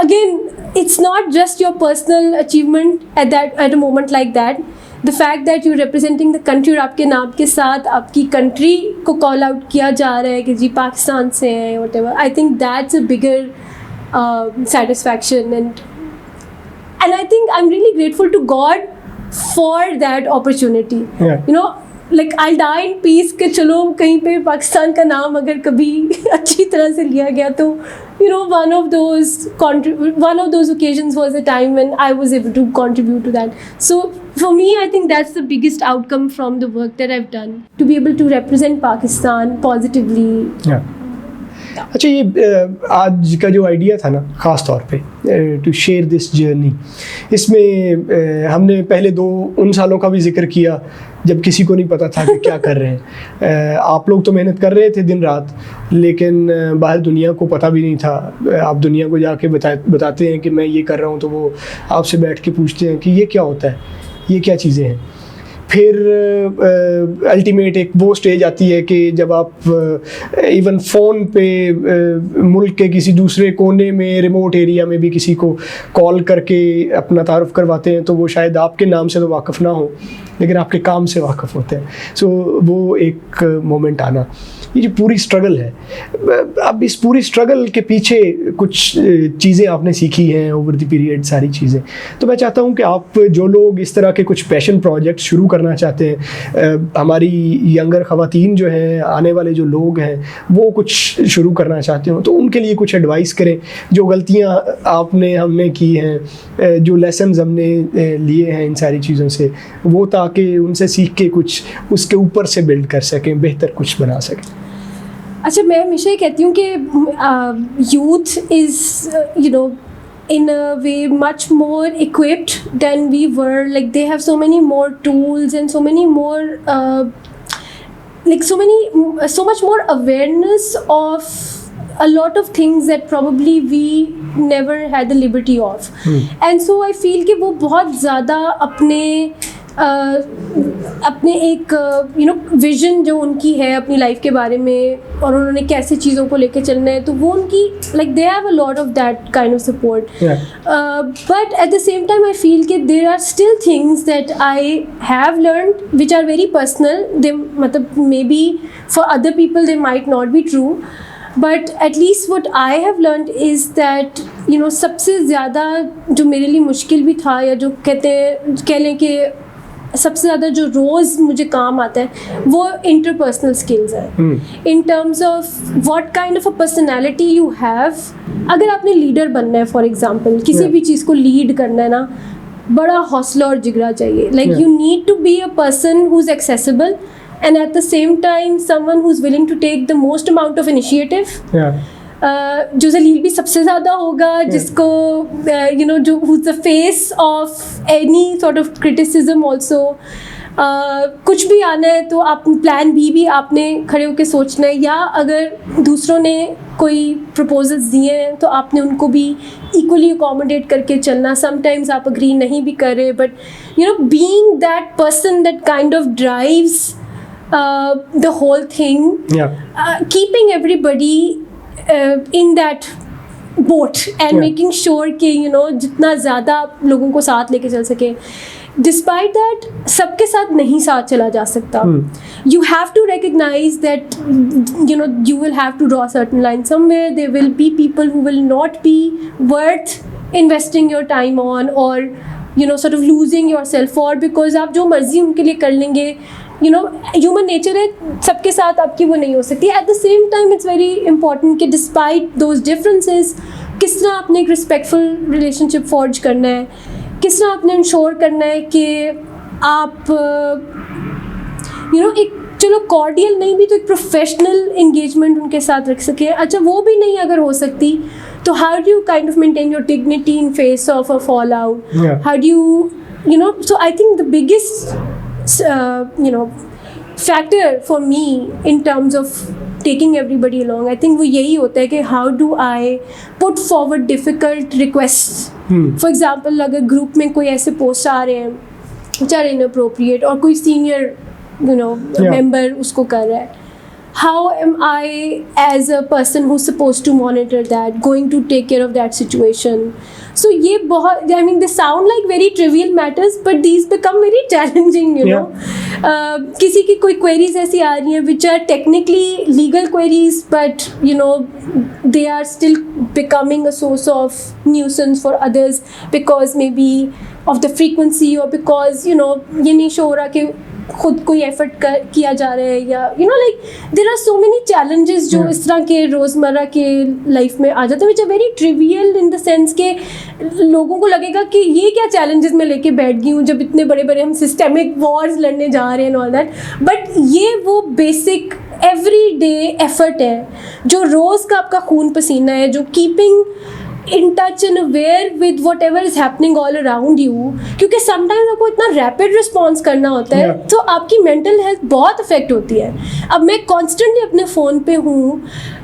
S1: again, it's not just your personal achievement at a moment like that. The fact that you're representing the country और आपके नाम के साथ आपकी country को call out किया जा रहा है कि जी पाकिस्तान से हैं, whatever. I think that's a bigger satisfaction, and I think I'm really grateful to God for that opportunity. Like I'll die in peace कि चलो कहीं पे पाकिस्तान का नाम अगर कभी अच्छी तरह से लिया गया तो one of those occasions was a time when I was able to contribute to that. So for me, I think that's the biggest outcome from the work that I've done, to be able to represent Pakistan positively.
S2: अच्छा, ये आज का जो idea था ना, ख़ास तौर पे टू शेयर दिस जर्नी, इसमें हमने पहले उन सालों का भी जिक्र किया जब किसी को नहीं पता था कि क्या कर रहे हैं. आप लोग तो मेहनत कर रहे थे दिन रात, लेकिन बाहर दुनिया को पता भी नहीं था. आप दुनिया को जाके बताते हैं कि मैं ये कर रहा हूँ, तो वो आपसे बैठ के पूछते हैं कि ये क्या होता है, ये क्या चीज़ें हैं. फिर अल्टीमेट एक वो स्टेज आती है कि जब आप इवन फ़ोन पे मुल्क के किसी दूसरे कोने में, रिमोट एरिया में भी किसी को कॉल करके अपना तारुफ करवाते हैं, तो वो शायद आपके नाम से तो वाक़फ़ ना हो, लेकिन आपके काम से वाक़फ़ होते हैं. सो वो एक मोमेंट आना, ये जो पूरी स्ट्रगल है. अब इस पूरी स्ट्रगल के पीछे कुछ चीज़ें आपने सीखी हैं ओवर द पीरियड, सारी चीज़ें. तो मैं चाहता हूँ कि आप जो लोग इस तरह के कुछ पैशन प्रोजेक्ट शुरू करना चाहते हैं, हमारी यंगर ख़वातीन जो हैं, आने वाले जो लोग हैं, वो कुछ शुरू करना चाहते हो, तो उनके लिए कुछ एडवाइस करें. जो गलतियाँ हमने की हैं, जो लेसन्स हमने लिए हैं इन सारी चीज़ों से, वो ताकि उनसे सीख के कुछ उसके ऊपर से बिल्ड कर सकें, बेहतर कुछ बना सकें.
S1: अच्छा, मैं हमेशा ये कहती हूँ कि youth is in a way much more equipped than we were. Like they have so many more tools and so many more so much more awareness of a lot of things that probably we never had the liberty of. And so I feel कि वो बहुत ज़्यादा अपने एक vision जो उनकी है अपनी लाइफ के बारे में, और उन्होंने कैसे चीज़ों को लेके चलना है, तो वो उनकी like they have a lot of that kind of support. But at the same time I feel कि there are still things that I have learned which are very personal. They मतलब may be for other people they might not be true, but at least what I have learned is that सबसे ज़्यादा जो मेरे लिए मुश्किल भी था, या जो कह लें कि सबसे ज़्यादा जो रोज़ मुझे काम आता है, वो इंटरपर्सनल स्किल्स है. इन terms of what kind of a personality you have. अगर आपने लीडर बनना है, फॉर एग्जांपल किसी भी चीज़ को लीड करना है ना, बड़ा हौसला और जिगरा चाहिए. Like you need to be a person who is accessible and at the same time someone who's willing to take the most amount of initiative. जो लीड भी सबसे ज़्यादा होगा, जिसको जो who's the face of any sort of criticism also. कुछ भी आना है तो आप प्लान भी आपने खड़े होकर सोचना है, या अगर दूसरों ने कोई प्रपोजल्स दिए हैं तो आपने उनको भी इक्वली अकोमोडेट करके चलना. समटाइम्स आप अग्री नहीं भी कर रहे, but being that person that kind of drives the whole thing, keeping everybody in that boat and making sure कि जितना ज़्यादा लोगों को साथ लेके चल सके. Despite that, सबके साथ नहीं साथ चला जा सकता. You have to recognize that you will have to draw a certain line somewhere. There will be people who will not be worth investing your time on, or sort of losing yourself for, because आप जो मर्जी उनके लिए कर लेंगे. Human nature है, सबके साथ आपकी वो नहीं हो सकती. At the same time, it's very important कि despite those differences, किस तरह आपने एक respectful relationship forge करना है, किस तरह आपने इंश्योर करना है कि आप एक चलो कॉर्डियल नहीं भी तो एक प्रोफेशनल एंगेजमेंट उनके साथ रख सके. अच्छा वो भी नहीं अगर हो सकती तो how do you kind of maintain your dignity in face of a fall out. How do you so I think the biggest factor for me in terms of taking everybody along, I think वो यही होता है कि how do I put forward difficult requests. For example, अगर group में कोई ऐसे post आ रहे हैं which are inappropriate और कोई सीनियर member उसको कर रहा है, how am I as a person who's supposed to monitor that going to take care of that situation. So ये बहुत, I mean, they sound like very trivial matters, but these become very challenging, you know. किसी की कोई queries ऐसी आ रही हैं which are technically legal queries, but they are still becoming a source of nuisance for others because maybe of the frequency or because ये नहीं show हो रहा कि खुद कोई एफर्ट किया जा रहा है, या like there are so many challenges जो इस तरह के रोज़मर्रा के लाइफ में आ जाते हैं, which are very trivial in the sense के लोगों को लगेगा कि ये क्या challenges मैं लेके बैठ गई हूँ जब इतने बड़े बड़े हम systemic wars लड़ने जा रहे हैं and all that. But ये वो basic everyday effort है जो रोज़ का आपका खून पसीना है, जो keeping in touch and aware with whatever is happening all around you, क्योंकि sometimes आपको इतना rapid response करना होता है तो आपकी mental health बहुत affect होती है. अब मैं constantly अपने फ़ोन पे हूँ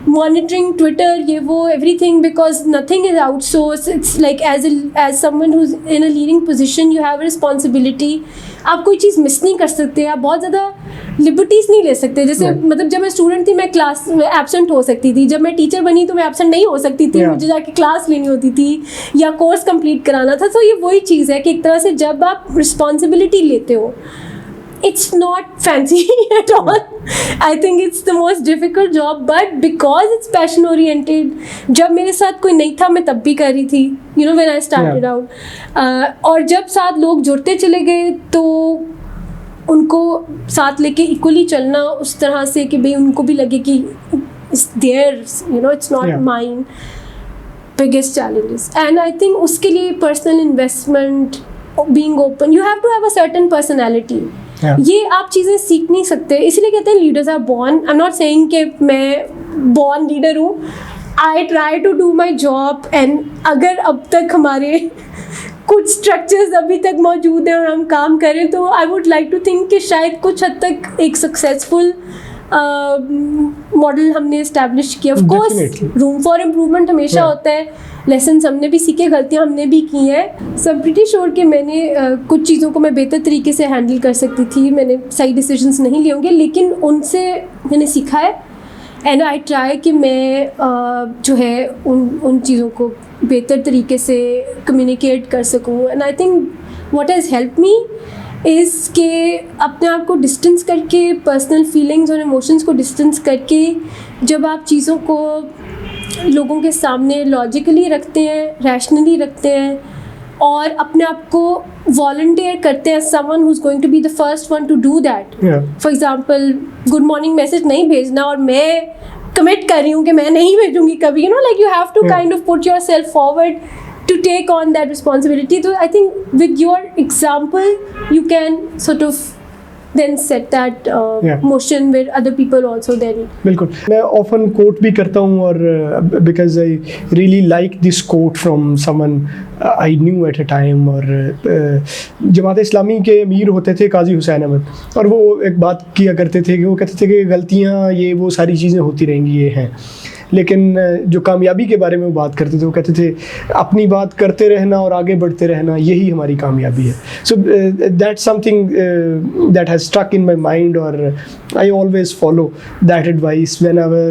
S1: monitoring Twitter ये वो everything because nothing is outsourced. It's like as someone who's in a leading position you have a responsibility. आप कोई चीज़ मिस नहीं कर सकते, आप बहुत ज़्यादा लिबर्टीज़ नहीं ले सकते. जैसे मतलब जब मैं स्टूडेंट थी मैं क्लास में एब्सेंट हो सकती थी, जब मैं टीचर बनी तो मैं एब्सेंट नहीं हो सकती थी, मुझे जाके क्लास लेनी होती थी या कोर्स कंप्लीट कराना था. तो ये वही चीज़ है कि एक तरह से जब आप रिस्पॉन्सिबिलिटी लेते हो, it's not fancy at all. I think it's the most difficult job, but because it's passion oriented, जब मेरे साथ कोई नहीं था मैं तब भी कर रही थी, when I started out. और जब साथ लोग जुड़ते चले गए तो उनको साथ लेके इक्वली चलना उस तरह से कि भाई उनको भी लगे कि it's theirs, it's not mine. Biggest challenges. And I think उसके लिए personal investment, being open, you have to have a certain personality. ये आप चीज़ें सीख नहीं सकते, इसलिए कहते हैं leaders are born. I am not saying कि मैं बॉर्न लीडर हूँ. I try to do my job, and अगर अब तक हमारे कुछ स्ट्रक्चर्स अभी तक मौजूद हैं और हम काम करें तो I would like to think कि शायद कुछ हद तक एक सक्सेसफुल मॉडल हमने इस्टेब्लिश किया. Of course room for improvement हमेशा होता है, लेसन हमने भी सीखे, गलतियाँ हमने भी की हैं. सब प्रीटी श्योर कि मैंने कुछ चीज़ों को मैं बेहतर तरीके से हैंडल कर सकती थी, मैंने सही डिसीजंस नहीं लिए होंगे, लेकिन उनसे मैंने सीखा है. एंड आई ट्राई कि मैं जो है उन चीज़ों को बेहतर तरीके से कम्युनिकेट कर सकूँ. And I think what has help me is के अपने आप को डिस्टेंस करके, पर्सनल फीलिंग्स और इमोशंस को डिस्टेंस करके जब आप चीज़ों को लोगों के सामने लॉजिकली रखते हैं, रैशनली रखते हैं और अपने आप को वॉलंटियर करते हैं, someone who is going to be the first one to do that. For example good morning message नहीं भेजना और मैं कमिट कर रही हूँ कि मैं नहीं भेजूँगी कभी, like you have to kind of put yourself forward to take on that responsibility. So I think with your example you can sort of then set that motion where other people also then.
S2: बिल्कुल, मैं often quote भी करता हूँ और because I really like this quote from someone I knew at a time. और जमात इस्लामी के अमीर होते थे काजी हुसैन अहमद, और वो एक बात किया करते थे कि वो कहते थे कि गलतियाँ ये वो सारी चीज़ें होती रहेंगी, ये हैं, लेकिन जो कामयाबी के बारे में वो बात करते थे, वो कहते थे अपनी बात करते रहना और आगे बढ़ते रहना, यही हमारी कामयाबी है. So that's something that has stuck in my mind, और I always follow that advice whenever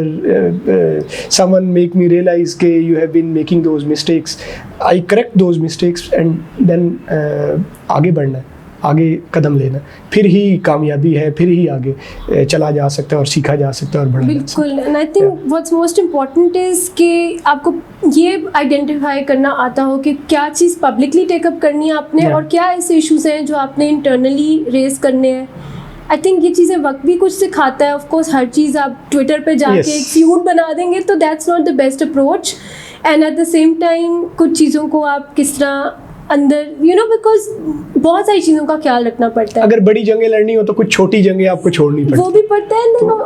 S2: someone make me realize कि you have been making those mistakes, I correct those mistakes and then आगे बढ़ना है, आगे कदम लेना, फिर ही कामयाबी है, फिर ही आगे चला जा सकता है और सीखा जा सकता है और बढ़ा जा सकता है.
S1: बिल्कुल. And I think what's most important is कि आपको ये आइडेंटिफाई करना आता हो कि क्या चीज़ पब्लिकली टेकअप करनी है आपने, और क्या ऐसे इश्यूज हैं जो आपने इंटरनली रेज करने हैं. आई थिंक ये चीज़ें वक्त भी कुछ सिखाता है. ऑफ कोर्स हर चीज़ आप ट्विटर पे जाके एक फ्यूड बना देंगे तो that's not the best approach. And eight the same time कुछ चीज़ों को आप किस तरह अंदर बिकॉज बहुत सारी चीज़ों का ख्याल रखना पड़ता है.
S2: अगर बड़ी जंगें लड़नी हो तो कुछ छोटी जंगें आपको छोड़नी पड़ती है,
S1: वो भी पड़ता है.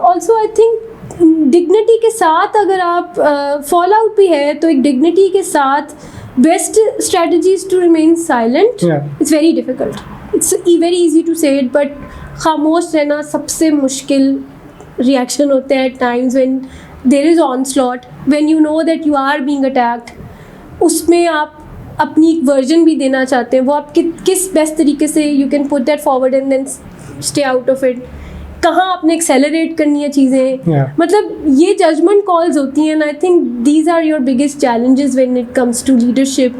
S1: ऑल्सो आई थिंक डिग्निटी के साथ अगर आप फॉल आउट भी है तो एक डिग्निटी के साथ best strategy is to remain silent. It's very difficult, it's very easy to say it, but खामोश रहना सबसे मुश्किल रिएक्शन होता है. Times when there is onslaught, when you know that you are being attacked, उसमें आप अपनी एक वर्जन भी देना चाहते हैं. वो आप किस बेस्ट तरीके से you can put that forward and then stay out of it. कहाँ आपने एक्सेलरेट करनी है चीज़ें, मतलब ये जजमेंट कॉल्स होती हैं. I think these are your biggest challenges when it comes to leadership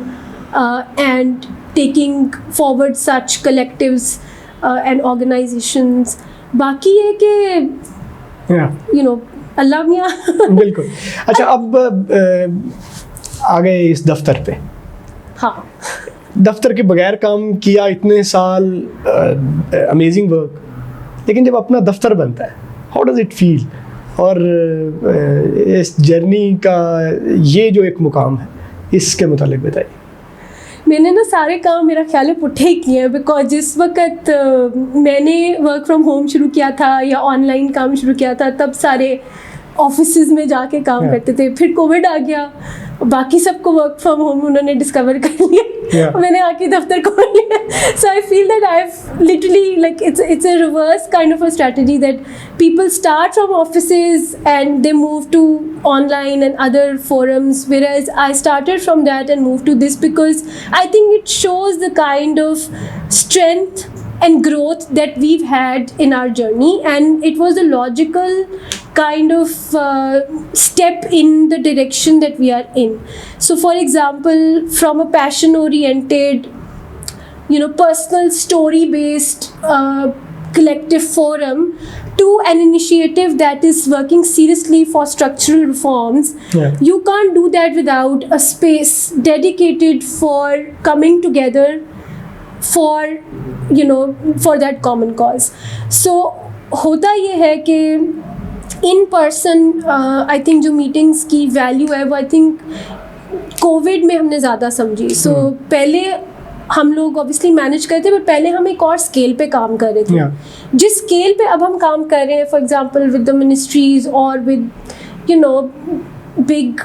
S1: and taking forward such collectives and organisations. बाकी है कि अल्लाह मियाँ.
S2: बिल्कुल. अच्छा, अब आ गए इस दफ्तर पे.
S1: हाँ,
S2: दफ्तर के बगैर काम किया इतने साल, अमेजिंग वर्क, लेकिन जब अपना दफ्तर बनता है, हाउ डज इट फील? और इस जर्नी का ये जो एक मुकाम है, इसके मुतालिक बताइए.
S1: मैंने ना सारे काम मेरा ख्याल है पुट्ठे ही किए हैं. बिकॉज जिस वक्त मैंने वर्क फ्रॉम होम शुरू किया था या ऑनलाइन काम शुरू किया था, तब सारे ऑफिसेज में जाके काम करते थे. फिर कोविड आ गया, बाकी सबको वर्क फ्रॉम होम उन्होंने डिस्कवर कर लिया. मैंने आके दफ्तर खोल लिया. So I feel that I have literally like it's a reverse kind of a strategy that people start from offices and they move to online and other forums, whereas I started from that and moved to this because I think it shows the kind of strength and growth that we've had in our journey, and it was a logical kind of step in the direction that we are in. So for example, from a passion oriented, personal story based collective forum to an initiative that is working seriously for structural reforms, you can't do that without a space dedicated for coming together for for that common cause. So होता ये है कि in person I think जो meetings की value है वो I think Covid में हमने ज़्यादा समझी. सो पहले हम लोग ऑब्वियसली मैनेज करते थे, बट पहले हम एक और स्केल पे काम कर रहे थे. जिस स्केल पे अब हम काम कर रहे हैं, for example with the ministries और विद बिग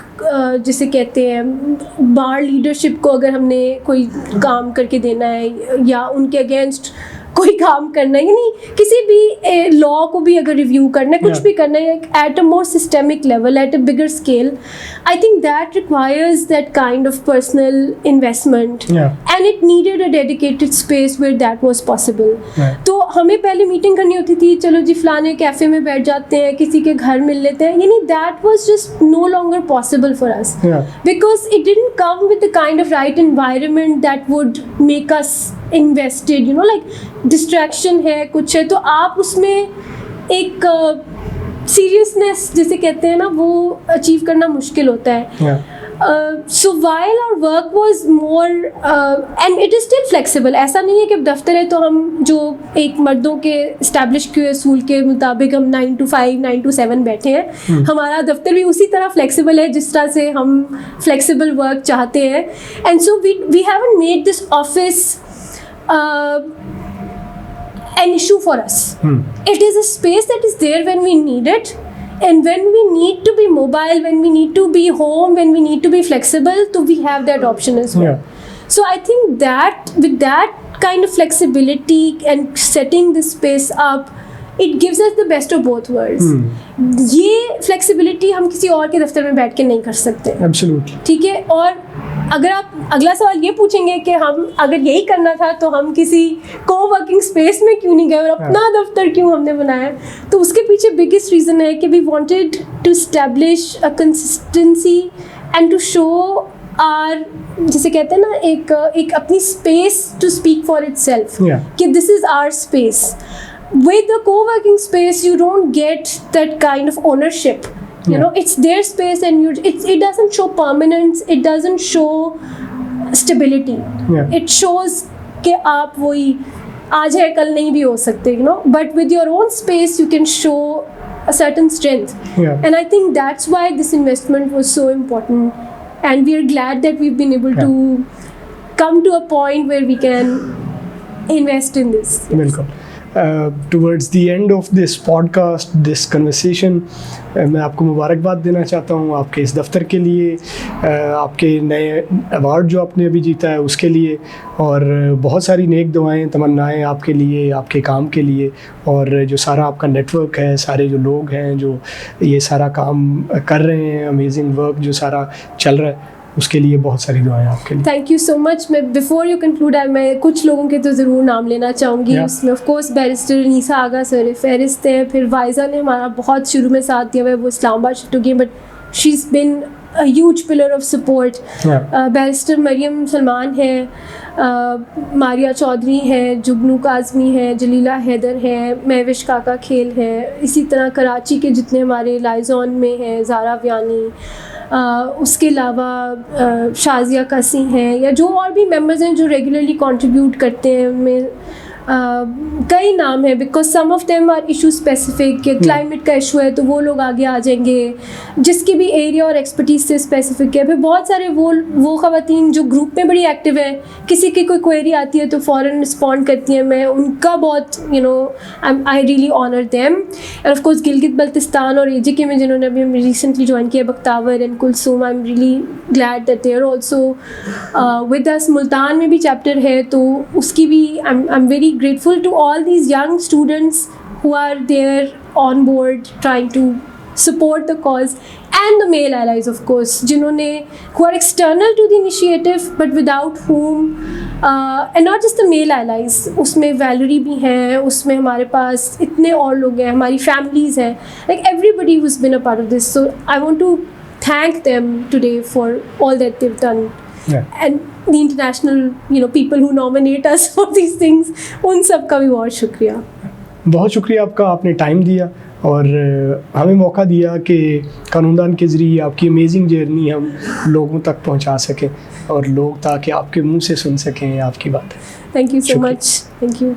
S1: जिसे कहते हैं बार लीडरशिप को, अगर हमने कोई काम करके देना है या उनके अगेंस्ट कोई काम करना है, यानी किसी भी लॉ को भी अगर रिव्यू करना है, कुछ भी करना है at a more systemic level, at a bigger scale, I think that requires that kind of personal investment and it needed a dedicated space where that was possible. तो हमें पहले मीटिंग करनी होती थी, चलो जी फलाने कैफे में बैठ जाते हैं, किसी के घर मिल लेते हैं, यानी that was just no longer possible for us because it didn't come with the kind of right environment that would make us invested. Like distraction है, कुछ है, तो आप उसमें एक सीरियसनेस जिसे कहते हैं ना, वो अचीव करना मुश्किल होता है. So while our work was more and it is still flexible, ऐसा नहीं है कि अब दफ्तर है तो हम जो एक मर्दों के इस्टेब्लिश किए असूल के मुताबिक हम 9 to 5 9 to 7 बैठे हैं. हमारा दफ्तर भी उसी तरह फ्लेक्सिबल है जिस तरह से हम फ्लेक्सिबल वर्क चाहते हैं. And so we haven't made this office an issue for us. It is a space that is there when we need it, and when we need to be mobile, when we need to be home, when we need to be flexible, so we have that option as well. So I think that with that kind of flexibility and setting this space up it gives us the best of both worlds. ये flexibility हम किसी और के दफ्तर में बैठ के नहीं कर सकते।
S2: एब्सोल्युटली।
S1: ठीक है, और अगर आप अगला सवाल ये पूछेंगे कि हम अगर यही करना था तो हम किसी को-वर्किंग स्पेस में क्यों नहीं गए और अपना दफ्तर क्यों हमने बनाया, तो उसके पीछे बिगेस्ट रीज़न है कि we wanted to establish a consistency and to show our, जिसे कहते हैं ना, एक अपनी space to speak for itself, कि this is our space. With the co-working space, you don't get that kind of ownership. You know, it's their space, and it doesn't show permanence. It doesn't show stability. It shows कि आप वही आज है कल नहीं भी हो सकते, you know. But with your own space, you can show a certain strength. And I think that's why this investment was so important. And we are glad that we've been able to come to a point where we can invest in this.
S2: बिल्कुल। Towards the end of this podcast, this conversation, मैं आपको मुबारकबाद देना चाहता हूँ आपके इस दफ्तर के लिए, आपके नए अवार्ड जो आपने अभी जीता है उसके लिए, और बहुत सारी नेक दुआएं तमन्नाएं आपके लिए, आपके काम के लिए, और जो सारा आपका नेटवर्क है, सारे जो लोग हैं जो ये सारा काम कर रहे हैं, अमेजिंग वर्क जो सारा चल रहा है, उसके लिए बहुत सारी दुआएं आपके लिए।
S1: Thank you so much. मैं बिफोर यू कंक्लूड मैं कुछ लोगों के तो ज़रूर नाम लेना चाहूँगी। उसमें of course barrister Anisa Agha सर फहरिस्त हैं, फिर वाइजा ने हमारा बहुत शुरू में साथ दिया हुआ है, वो इस्लामाबाद शिफ्ट हो गई, but she is been a huge pillar of support. Barrister Mariam Salman है, मारिया चौधरी हैं, जुगनू काज़मी है, जलीला हैदर है, महविश काका खेल है, इसी तरह कराची के जितने हमारे लाइजॉन में हैं, ज़ारा व्यानी, उसके अलावा शाजिया कसी हैं, या जो और भी मेंबर्स हैं जो रेगुलरली कंट्रीब्यूट करते हैं, उनमें कई नाम हैं, because some of them are issue specific. Climate का इशू है तो वो लोग आगे आ जाएंगे जिसकी भी एरिया और एक्सपर्टीज से स्पेसिफिक है। फिर बहुत सारे वो ख़वातीन जो ग्रुप में बड़ी एक्टिव हैं, किसी की कोई क्वेरी आती है तो फ़ौरन रिस्पॉन्ड करती हैं, मैं उनका बहुत I really honour them. And of course Gilgit Baltistan और AJK में जिन्होंने अभी रिसेंटली ज्वाइन किया, Bakhtawar and Kulsoom, I am really glad that they are also with us. Multan में भी चैप्टर है तो उसकी भी I am very grateful to all these young students who are there on board trying to support the cause, and the male allies of course जिन्होंने who are external to the initiative but without whom and not just the male allies, उसमें वैलरी भी हैं, उसमें हमारे पास इतने और लोग हैं, हमारी families हैं, like everybody who's been a part of this, so I want to thank them today for all that they've done. And the international people who nominate us for these things, उन सब का भी बहुत शुक्रिया।
S2: बहुत शुक्रिया आपका, आपने टाइम दिया और हमें मौका दिया कि कानूनदान के ज़रिए आपकी अमेजिंग जर्नी हम लोगों तक पहुंचा सकें और लोग ताकि आपके मुंह से सुन सकें आपकी बातें।
S1: Thank you so much. Thank you.